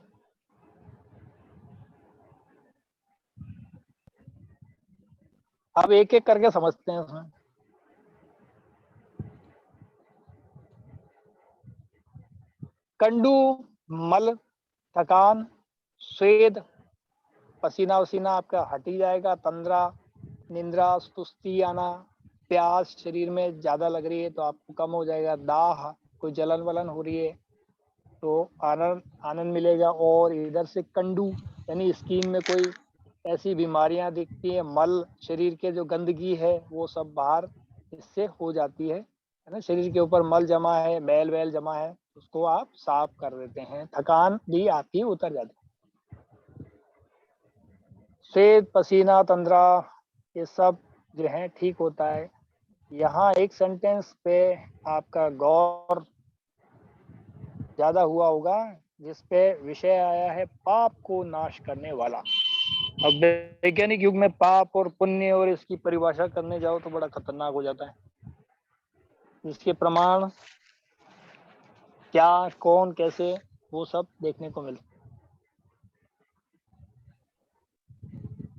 अब एक एक करके समझते हैं उसमें। कंडू, मल, थकान, स्वेद, पसीना वसीना आपका हट ही जाएगा, तंद्रा, निंद्रा, सुस्ती आना, प्यास शरीर में ज्यादा लग रही है तो आपको कम हो जाएगा, दाह, कोई जलन वलन हो रही है तो आनंद मिलेगा। और इधर से कंडू यानी स्किन में कोई ऐसी बीमारियां दिखती है, मल शरीर के जो गंदगी है वो सब बाहर इससे हो जाती है ना। शरीर के ऊपर मल जमा है, मैल वैल जमा है, उसको आप साफ कर देते हैं। थकान भी आपकी उतर जाती है। स्वेद, पसीना, तंद्रा ये सब जो है ठीक होता है। यहाँ एक सेंटेंस पे आपका गौर ज्यादा हुआ होगा, जिसपे विषय आया है पाप को नाश करने वाला। अब वैज्ञानिक युग में पाप और पुण्य और इसकी परिभाषा करने जाओ तो बड़ा खतरनाक हो जाता है। इसके प्रमाण क्या, कौन, कैसे, वो सब देखने को मिलता।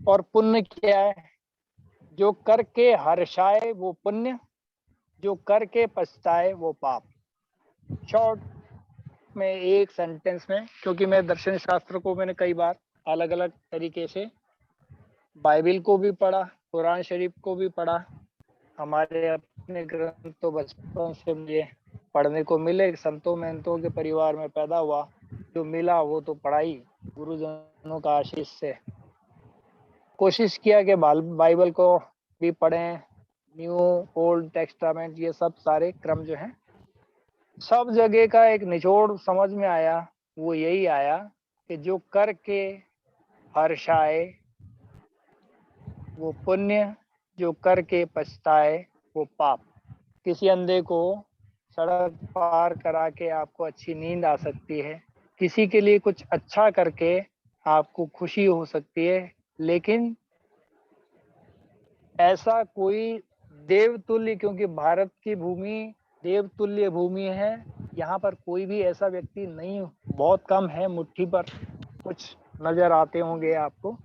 और पुण्य क्या है, जो करके हर्षाए वो पुण्य, जो करके पछताए वो पाप। शॉर्ट में एक सेंटेंस में, क्योंकि मैं दर्शन शास्त्र को मैंने कई बार अलग अलग तरीके से, बाइबल को भी पढ़ा, कुरान शरीफ को भी पढ़ा, हमारे अपने ग्रंथ तो बचपन से मुझे पढ़ने को मिले, संतों महंतों के परिवार में पैदा हुआ, जो मिला वो तो पढ़ाई गुरुजनों का आशीष से। कोशिश किया कि बाइबल को भी पढ़ें, न्यू ओल्ड टेस्टामेंट, ये सब सारे क्रम जो हैं, सब जगह का एक निचोड़ समझ में आया, वो यही आया कि जो करके हर्षाए वो पुण्य, जो करके पछताए वो पाप। किसी अंधे को सड़क पार करा के आपको अच्छी नींद आ सकती है, किसी के लिए कुछ अच्छा करके आपको खुशी हो सकती है, लेकिन ऐसा कोई देवतुल्य, क्योंकि भारत की भूमि देवतुल्य भूमि है, यहाँ पर कोई भी ऐसा व्यक्ति नहीं, बहुत कम है, मुट्ठी पर कुछ नजर आते होंगे आपको,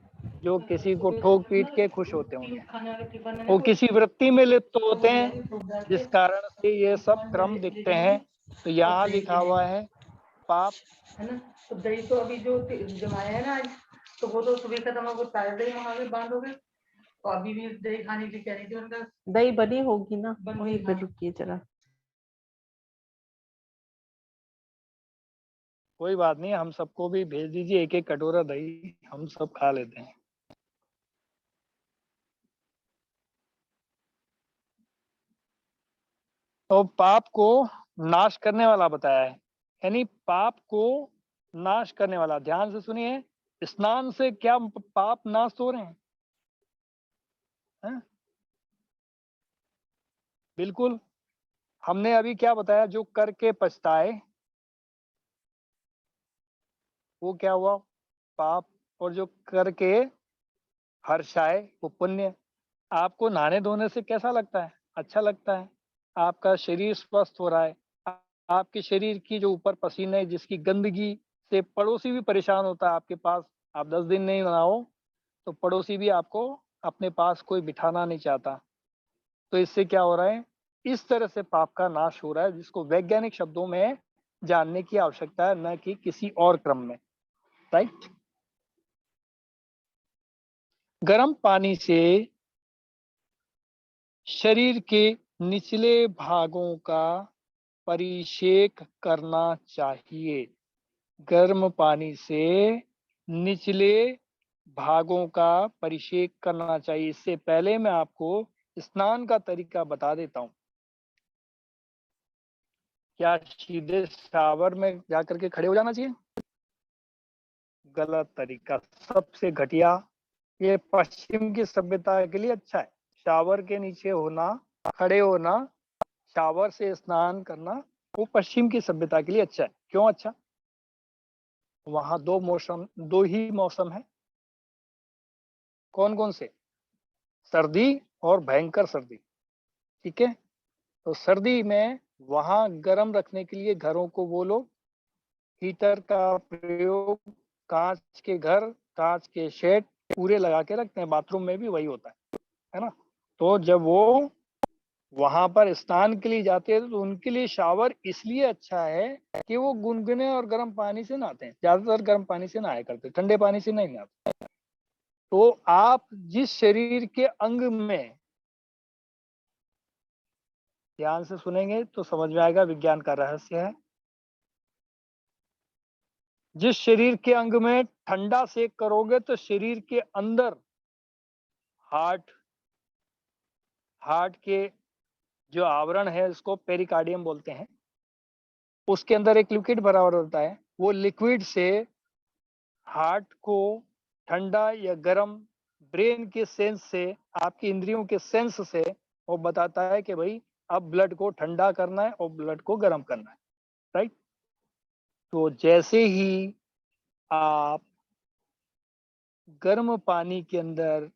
जो किसी को ठोक पीट के खुश होते होंगे, वो किसी वृत्ति में लिप्त होते हैं, जिस कारण से ये सब क्रम दिखते हैं। तो यहाँ लिखा हुआ है पाप, है ना। तो दही तो अभी जो जमाया है ना आज, तो वो तो सुबह खत्म हो, ताजा दही मंगा के बांधोगे, तो अभी भी दही खाने की कह रही थी उनका। दही बनी होगी ना, बन वहीं गई, पे हाँ। रुकिए जरा। कोई बात नहीं, हम सबको भी भेज दीजिए एक एक कटोरा दही, हम सब खा लेते हैं। तो पाप को नाश करने वाला बताया है, यानी पाप को नाश करने वाला। ध्यान से सुनिए, स्नान से क्या पाप नाश हो रहे हैं? हैं? बिल्कुल। हमने अभी क्या बताया, जो करके पछताए वो क्या हुआ? पाप। और जो करके हर्षाए वो पुण्य। आपको नहाने धोने से कैसा लगता है? अच्छा लगता है। आपका शरीर स्वस्थ हो रहा है। आपके शरीर की जो ऊपर पसीने, जिसकी गंदगी से पड़ोसी भी परेशान होता है आपके पास, आप 10 दिन नहीं नहाओ तो पड़ोसी भी आपको अपने पास कोई बिठाना नहीं चाहता। तो इससे क्या हो रहा है? इस तरह से पाप का नाश हो रहा है, जिसको वैज्ञानिक शब्दों में जानने की आवश्यकता है, न कि किसी और क्रम में। राइट। गर्म पानी से शरीर के निचले भागों का परिषेक करना चाहिए। गर्म पानी से निचले भागों का परिषेक करना चाहिए। इससे पहले मैं आपको स्नान का तरीका बता देता हूँ। क्या सीधे शावर में जाकर के खड़े हो जाना चाहिए? गलत तरीका, सबसे घटिया। ये पश्चिम की सभ्यता के लिए अच्छा है। शावर के नीचे होना, खड़े होना, शावर से स्नान करना, वो पश्चिम की सभ्यता के लिए अच्छा है। क्यों अच्छा? वहां दो ही मौसम है। कौन कौन से? सर्दी और भयंकर सर्दी। ठीक है। तो सर्दी में वहां गर्म रखने के लिए घरों को वो लोग हीटर का प्रयोग, कांच के घर, कांच के शेड पूरे लगा के रखते हैं। बाथरूम में भी वही होता है ना। तो जब वो वहां पर स्नान के लिए जाते हैं तो उनके लिए शावर इसलिए अच्छा है कि वो गुनगुने और गर्म पानी से नहाते हैं। ज्यादातर गर्म पानी से नहाया करते, ठंडे पानी से नहीं नहाते। तो आप जिस शरीर के अंग में, ध्यान से सुनेंगे तो समझ में आएगा, विज्ञान का रहस्य है। जिस शरीर के अंग में ठंडा सेक करोगे तो शरीर के अंदर हार्ट के जो आवरण है, उसको पेरिकार्डियम बोलते हैं, उसके अंदर एक लिक्विड भरा हुआ होता है। वो लिक्विड से हार्ट को ठंडा या गर्म, ब्रेन के सेंस से, आपकी इंद्रियों के सेंस से वो बताता है कि भाई अब ब्लड को ठंडा करना है और ब्लड को गर्म करना है। राइट। तो जैसे ही आप गर्म पानी के अंदर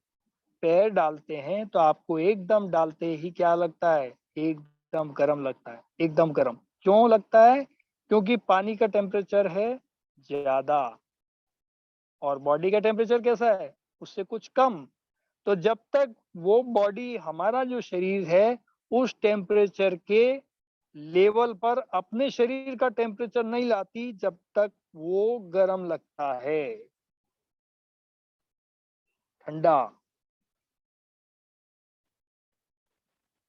पैर डालते हैं तो आपको एकदम डालते ही क्या लगता है? एकदम गर्म लगता है। एकदम गर्म क्यों लगता है? क्योंकि पानी का टेम्परेचर है ज्यादा और बॉडी का टेम्परेचर कैसा है? उससे कुछ कम। तो जब तक वो बॉडी, हमारा जो शरीर है, उस टेम्परेचर के लेवल पर अपने शरीर का टेम्परेचर नहीं लाती, जब तक वो गर्म लगता है, ठंडा।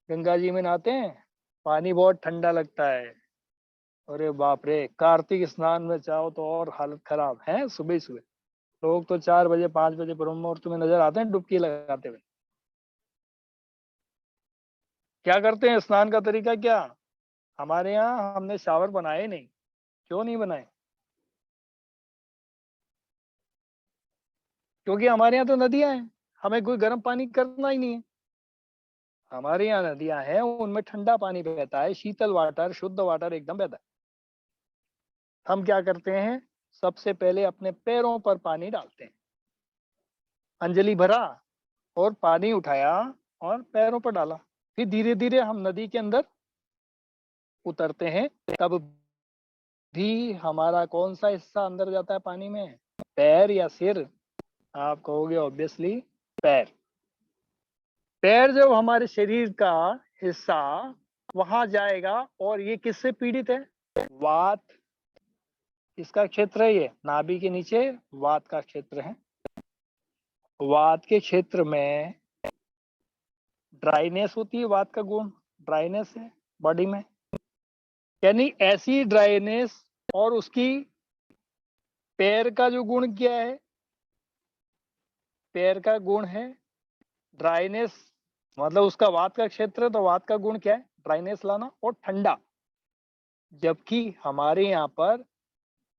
गंगा जी में नहाते हैं, पानी बहुत ठंडा लगता है। अरे बाप रे, कार्तिक स्नान में जाओ तो और हालत खराब है। सुबह सुबह लोग तो 4 बजे 5 बजे ब्रह्म मुहूर्त में नजर आते हैं डुबकी लगाते हुए। क्या करते हैं? स्नान का तरीका क्या? हमारे यहाँ हमने शावर बनाए नहीं। क्यों नहीं बनाए? क्योंकि हमारे यहाँ तो नदियां हैं, हमें कोई गर्म पानी करना ही नहीं है। हमारे यहाँ नदियां हैं, उनमें ठंडा पानी बहता है, शीतल वाटर, शुद्ध वाटर एकदम बहता है। हम क्या करते हैं? सबसे पहले अपने पैरों पर पानी डालते हैं, अंजलि भरा और पानी उठाया और पैरों पर डाला। फिर धीरे धीरे हम नदी के अंदर उतरते हैं। तब भी हमारा कौन सा हिस्सा अंदर जाता है पानी में? पैर या सिर? आप कहोगे ऑब्वियसली पैर। पैर जब हमारे शरीर का हिस्सा वहां जाएगा, और ये किससे पीड़ित है? वात। इसका क्षेत्र है ये, नाभि के नीचे वात का क्षेत्र है। वात के क्षेत्र में ड्राइनेस होती है, वात का गुण ड्राइनेस है बॉडी में, यानी ऐसी ड्राइनेस। और उसकी पैर का जो गुण क्या है? पैर का गुण है ड्राइनेस, मतलब उसका वात का क्षेत्र है, तो वात का गुण क्या है? ड्राइनेस लाना और ठंडा। जबकि हमारे यहाँ पर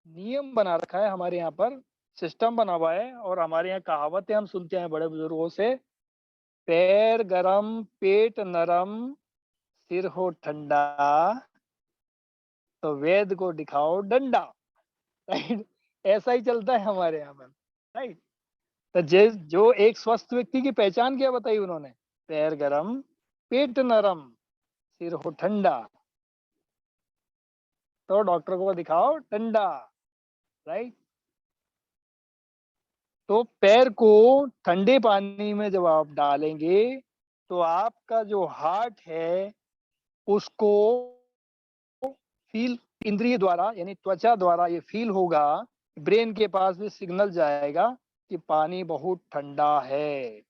नियम बना रखा है, हमारे यहाँ पर सिस्टम बना हुआ है, और हमारे यहाँ कहावतें हम सुनते हैं बड़े बुजुर्गों से, पैर गरम पेट नरम सिर हो ठंडा तो वैद्य को दिखाओ डंडा। राइट, ऐसा ही चलता है हमारे यहाँ पर। राइट, तो जो एक स्वस्थ व्यक्ति की पहचान क्या बताई उन्होंने? पैर गरम पेट नरम सिर हो ठंडा तो डॉक्टर को दिखाओ डंडा। राइट, तो पैर को ठंडे पानी में जब आप डालेंगे तो आपका जो हार्ट है उसको फील, इंद्रिय द्वारा यानी त्वचा द्वारा ये फील होगा, ब्रेन के पास भी सिग्नल जाएगा कि पानी बहुत ठंडा है,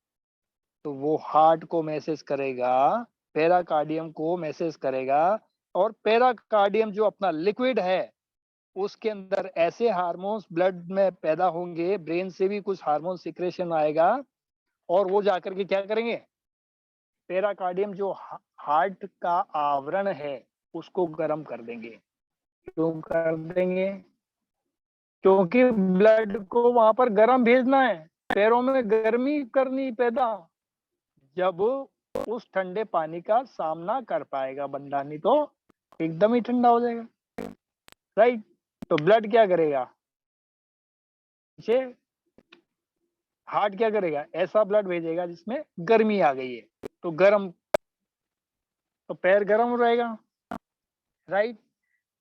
तो वो हार्ट को मैसेज करेगा, पेराकार्डियम को मैसेज करेगा। और पेराकार्डियम जो अपना लिक्विड है उसके अंदर ऐसे हार्मोन्स ब्लड में पैदा होंगे, ब्रेन से भी कुछ हार्मोन सिक्रेशन आएगा, और वो जाकर के क्या करेंगे? पेराकार्डियम जो हार्ट का आवरण है उसको गर्म कर देंगे। क्यों कर देंगे? क्योंकि ब्लड को वहां पर गर्म भेजना है, पैरों में गर्मी करनी पैदा। जब उस ठंडे पानी का सामना कर पाएगा बंदा, नहीं तो एकदम ही ठंडा हो जाएगा। राइट, तो ब्लड क्या करेगा? हार्ट क्या करेगा? ऐसा ब्लड भेजेगा जिसमें गर्मी आ गई है, तो गर्म, तो पैर गर्म रहेगा। राइट,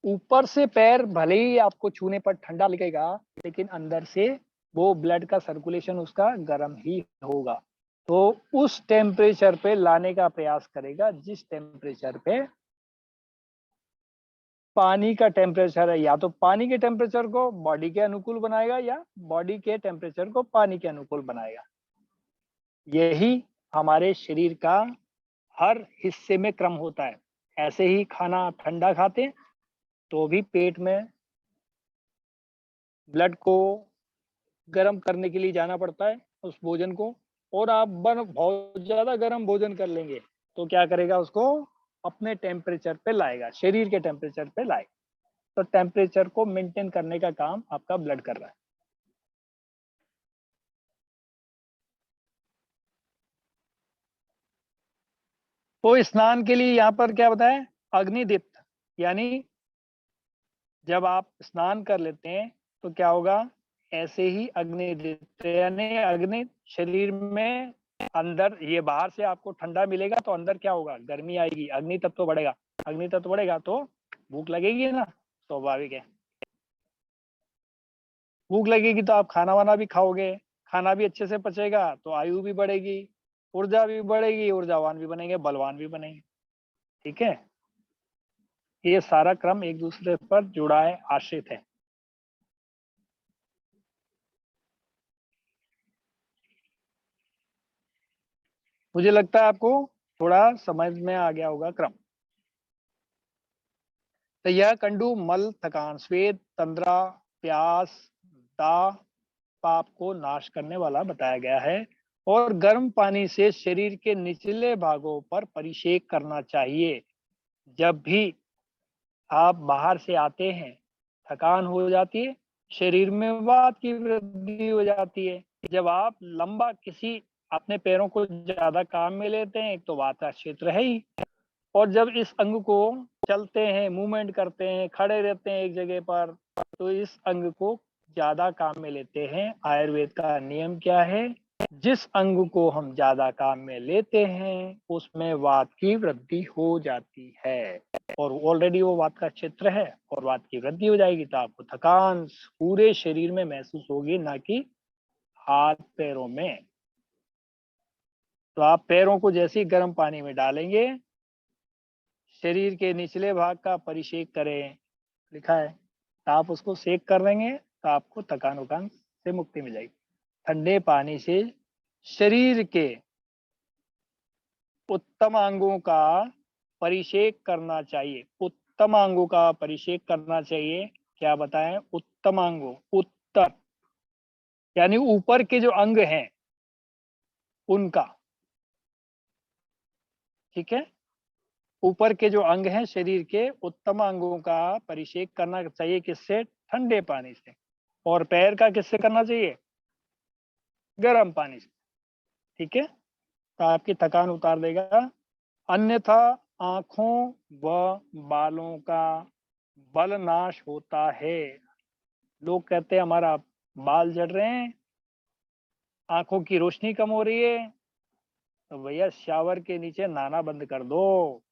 ऊपर से पैर भले ही आपको छूने पर ठंडा लगेगा, लेकिन अंदर से वो ब्लड का सर्कुलेशन उसका गर्म ही होगा। तो उस टेम्परेचर पे लाने का प्रयास करेगा जिस टेम्परेचर पे पानी का टेम्परेचर है। या तो पानी के टेम्परेचर को बॉडी के अनुकूल बनाएगा, या बॉडी के टेम्परेचर को पानी के अनुकूल बनाएगा। यही हमारे शरीर का हर हिस्से में क्रम होता है। ऐसे ही खाना ठंडा खाते हैं तो भी पेट में ब्लड को गर्म करने के लिए जाना पड़ता है उस भोजन को। और आप बहुत ज्यादा गर्म भोजन कर लेंगे तो क्या करेगा? उसको अपने टेम्परेचर पे लाएगा, शरीर के टेम्परेचर पे लाएगा। तो टेम्परेचर को मेंटेन करने का काम आपका ब्लड कर रहा है। तो स्नान के लिए यहाँ पर क्या बताया? अग्निदीप्त, यानी जब आप स्नान कर लेते हैं तो क्या होगा? ऐसे ही अग्निदीप्त, यानी अग्नि शरीर में अंदर, ये बाहर से आपको ठंडा मिलेगा तो अंदर क्या होगा? गर्मी आएगी, अग्नि तत्व बढ़ेगा। अग्नि तत्व बढ़ेगा तो भूख लगेगी ना, स्वाभाविक है। भूख लगेगी तो आप खाना वाना भी खाओगे, खाना भी अच्छे से पचेगा तो आयु भी बढ़ेगी, ऊर्जा भी बढ़ेगी, ऊर्जावान भी बनेंगे, बलवान भी बनेंगे। ठीक है, ये सारा क्रम एक दूसरे पर जुड़ा है, आश्रित है। मुझे लगता है आपको थोड़ा समझ में आ गया होगा क्रम। तो यह कंडू मल, थकान, श्वेत, तंद्रा, प्यास, दाह, पाप को नाश करने वाला बताया गया है। और गर्म पानी से शरीर के निचले भागों पर परिषेक करना चाहिए। जब भी आप बाहर से आते हैं, थकान हो जाती है, शरीर में वात की वृद्धि हो जाती है। जब आप लंबा किसी अपने पैरों को ज्यादा काम में लेते हैं, एक तो वात का क्षेत्र है ही, और जब इस अंग को चलते हैं, मूवमेंट करते हैं, खड़े रहते हैं एक जगह पर, तो इस अंग को ज्यादा काम में लेते हैं। आयुर्वेद का नियम क्या है? जिस अंग को हम ज्यादा काम में लेते हैं उसमें वात की वृद्धि हो जाती है, और ऑलरेडी वो वात का क्षेत्र है और वात की वृद्धि हो जाएगी तो आपको थकान पूरे शरीर में महसूस होगी, ना कि हाथ पैरों में। तो आप पैरों को जैसे ही गर्म पानी में डालेंगे, शरीर के निचले भाग का परिषेक करें लिखा है, तो आप उसको सेक कर देंगे तो आपको थकान उकान से मुक्ति मिल जाएगी। ठंडे पानी से शरीर के उत्तम अंगों का परिषेक करना चाहिए। उत्तम अंगों का परिषेक करना चाहिए। क्या बताएं? उत्तम अंगों, उत्तर यानी ऊपर के जो अंग हैं उनका, ठीक है, ऊपर के जो अंग हैं शरीर के उत्तम अंगों का परिषेक करना चाहिए। किससे? ठंडे पानी से। और पैर का किससे करना चाहिए? गर्म पानी से। ठीक है, तो आपकी थकान उतार देगा। अन्यथा आंखों व बालों का बल नाश होता है। लोग कहते हैं हमारा बाल झड़ रहे हैं, आंखों की रोशनी कम हो रही है, तो भैया शावर के नीचे नहाना बंद कर दो।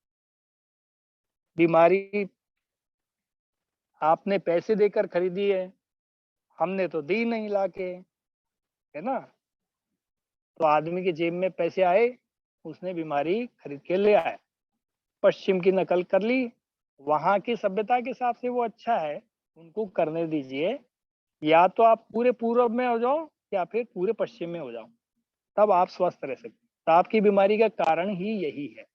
बीमारी आपने पैसे देकर खरीदी है, हमने तो दी नहीं लाके, है ना। तो आदमी के जेब में पैसे आए, उसने बीमारी खरीद के ले आया, पश्चिम की नकल कर ली। वहां की सभ्यता के हिसाब से वो अच्छा है, उनको करने दीजिए। या तो आप पूरे पूर्व में हो जाओ या फिर पूरे पश्चिम में हो जाओ, तब आप स्वस्थ रह सकते। तो आपकी बीमारी का कारण ही यही है।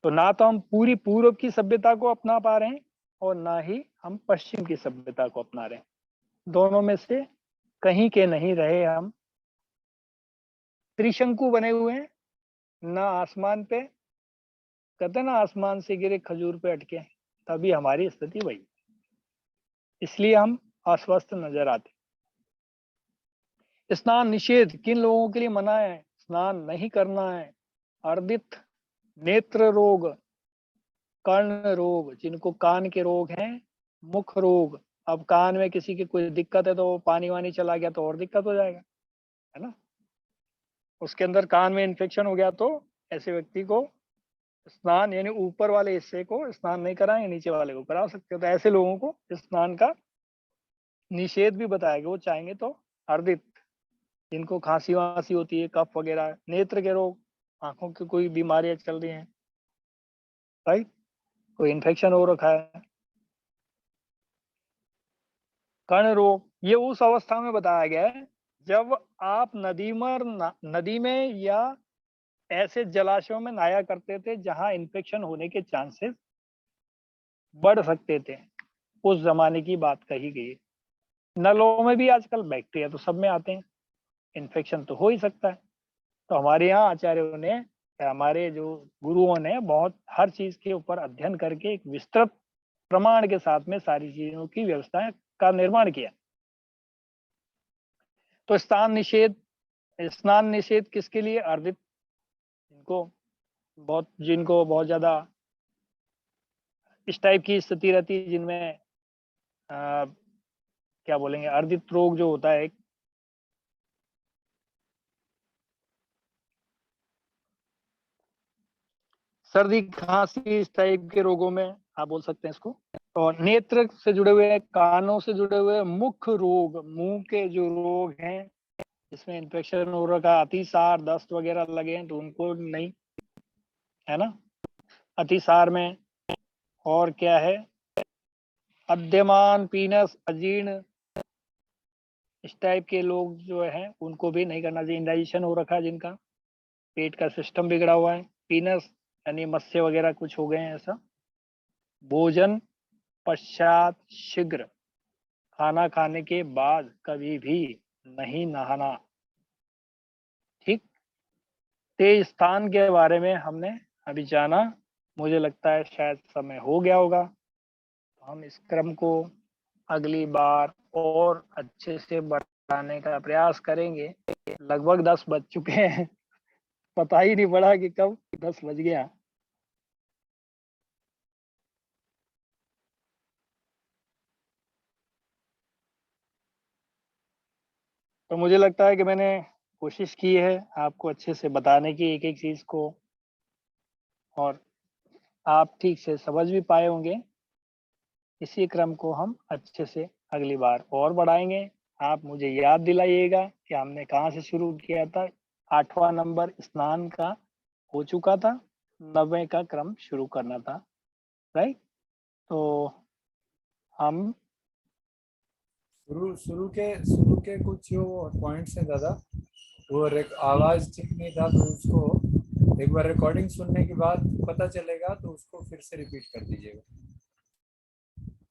तो ना तो हम पूरी पूर्व की सभ्यता को अपना पा रहे हैं और ना ही हम पश्चिम की सभ्यता को अपना रहे हैं। दोनों में से कहीं के नहीं रहे हम। त्रिशंकु बने हुए हैं, ना आसमान पे, कहते ना आसमान से गिरे खजूर पे अटके, तभी हमारी स्थिति वही। इसलिए हम अस्वस्थ नजर आते। स्नान निषेध किन लोगों के लिए मना है? स्नान नहीं करना है। अर्दित, नेत्र रोग, कर्ण रोग, जिनको कान के रोग हैं, मुख रोग। अब कान में किसी की कोई दिक्कत है तो पानी वानी चला गया तो और दिक्कत हो जाएगा, है ना। उसके अंदर कान में इन्फेक्शन हो गया तो ऐसे व्यक्ति को स्नान यानी ऊपर वाले हिस्से को स्नान नहीं कराएंगे, नीचे वाले को करा सकते हो। तो ऐसे लोगों को स्नान का निषेध भी बताया गया। वो चाहेंगे तो अर्दित, जिनको खांसी वांसी होती है, कफ वगैरह, नेत्र के रोग, आंखों की कोई बीमारियां चल रही हैं, राइट, कोई इन्फेक्शन हो रखा है। कर्ण रोग, ये उस अवस्था में बताया गया है जब आप नदी में या ऐसे जलाशयों में नहाया करते थे जहां इन्फेक्शन होने के चांसेस बढ़ सकते थे। उस जमाने की बात कही गई है। नलों में भी आजकल बैक्टीरिया तो सब में आते हैं, इन्फेक्शन तो हो ही सकता है। तो हमारे यहाँ आचार्यों ने, हमारे जो गुरुओं ने बहुत हर चीज के ऊपर अध्ययन करके एक विस्तृत प्रमाण के साथ में सारी चीजों की व्यवस्था का निर्माण किया। तो स्नान निषेध किसके लिए? अर्दित, जिनको बहुत ज्यादा इस टाइप की स्थिति रहती है, जिनमें क्या बोलेंगे, अर्दित रोग जो होता है, सर्दी खांसी, इस टाइप के रोगों में आप बोल सकते हैं इसको। और नेत्र से जुड़े हुए, कानों से जुड़े हुए, मुख रोग, मुंह के जो रोग हैं जिसमें इन्फेक्शन हो रखा, अतिसार, दस्त वगैरह लगे हैं तो उनको नहीं, है ना। अतिसार में और क्या है? अद्यमान, पीनस, अजीर्ण, इस टाइप के लोग जो हैं उनको भी नहीं करना चाहिए। इंडाइजेशन हो रखा है जिनका, पेट का सिस्टम बिगड़ा हुआ है, पीनस यानी मस्से वगैरह कुछ हो गए हैं ऐसा। भोजन पश्चात शीघ्र, खाना खाने के बाद कभी भी नहीं नहाना। ठीक, तेज स्थान के बारे में हमने अभी जाना। मुझे लगता है शायद समय हो गया होगा, तो हम इस क्रम को अगली बार और अच्छे से बढ़ाने का प्रयास करेंगे। लगभग 10 बज चुके हैं, पता ही नहीं पड़ा कि कब 10 बज गया। तो मुझे लगता है कि मैंने कोशिश की है आपको अच्छे से बताने की एक एक चीज को, और आप ठीक से समझ भी पाए होंगे। इसी क्रम को हम अच्छे से अगली बार और बढ़ाएंगे। आप मुझे याद दिलाइएगा कि हमने कहाँ से शुरू किया था। 8वां नंबर स्नान का हो चुका था, 90 का क्रम शुरू करना था, राइट। तो हम शुरू के कुछ जो पॉइंट्स हैं दादा, वो आवाज ठीक नहीं था, तो उसको एक बार रिकॉर्डिंग सुनने के बाद पता चलेगा, तो उसको फिर से रिपीट कर दीजिएगा।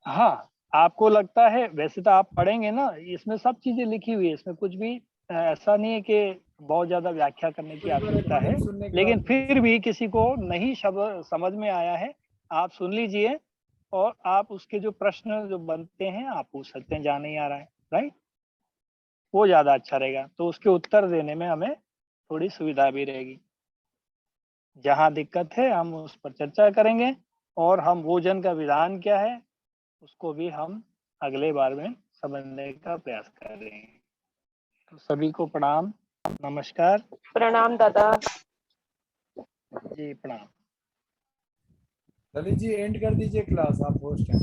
हाँ, आपको लगता है, वैसे तो आप पढ़ेंगे ना, इसमें सब चीजें लिखी हुई है, इसमें कुछ भी ऐसा नहीं है कि बहुत ज्यादा व्याख्या करने की आवश्यकता है। लेकिन फिर भी किसी को नहीं समझ में आया है, आप सुन लीजिए, और आप उसके जो प्रश्न जो बनते हैं आप पूछ सकते हैं, जहाँ नहीं आ रहा है, राइट, वो ज्यादा अच्छा रहेगा। तो उसके उत्तर देने में हमें थोड़ी सुविधा भी रहेगी। जहाँ दिक्कत है हम उस पर चर्चा करेंगे, और हम भोजन का विधान क्या है उसको भी हम अगले बार में समझने का प्रयास करेंगे। तो सभी को प्रणाम, नमस्कार प्रणाम दादा। जी, प्रणाम। ललित जी एंड कर दीजिए क्लास, आप होस्ट हैं।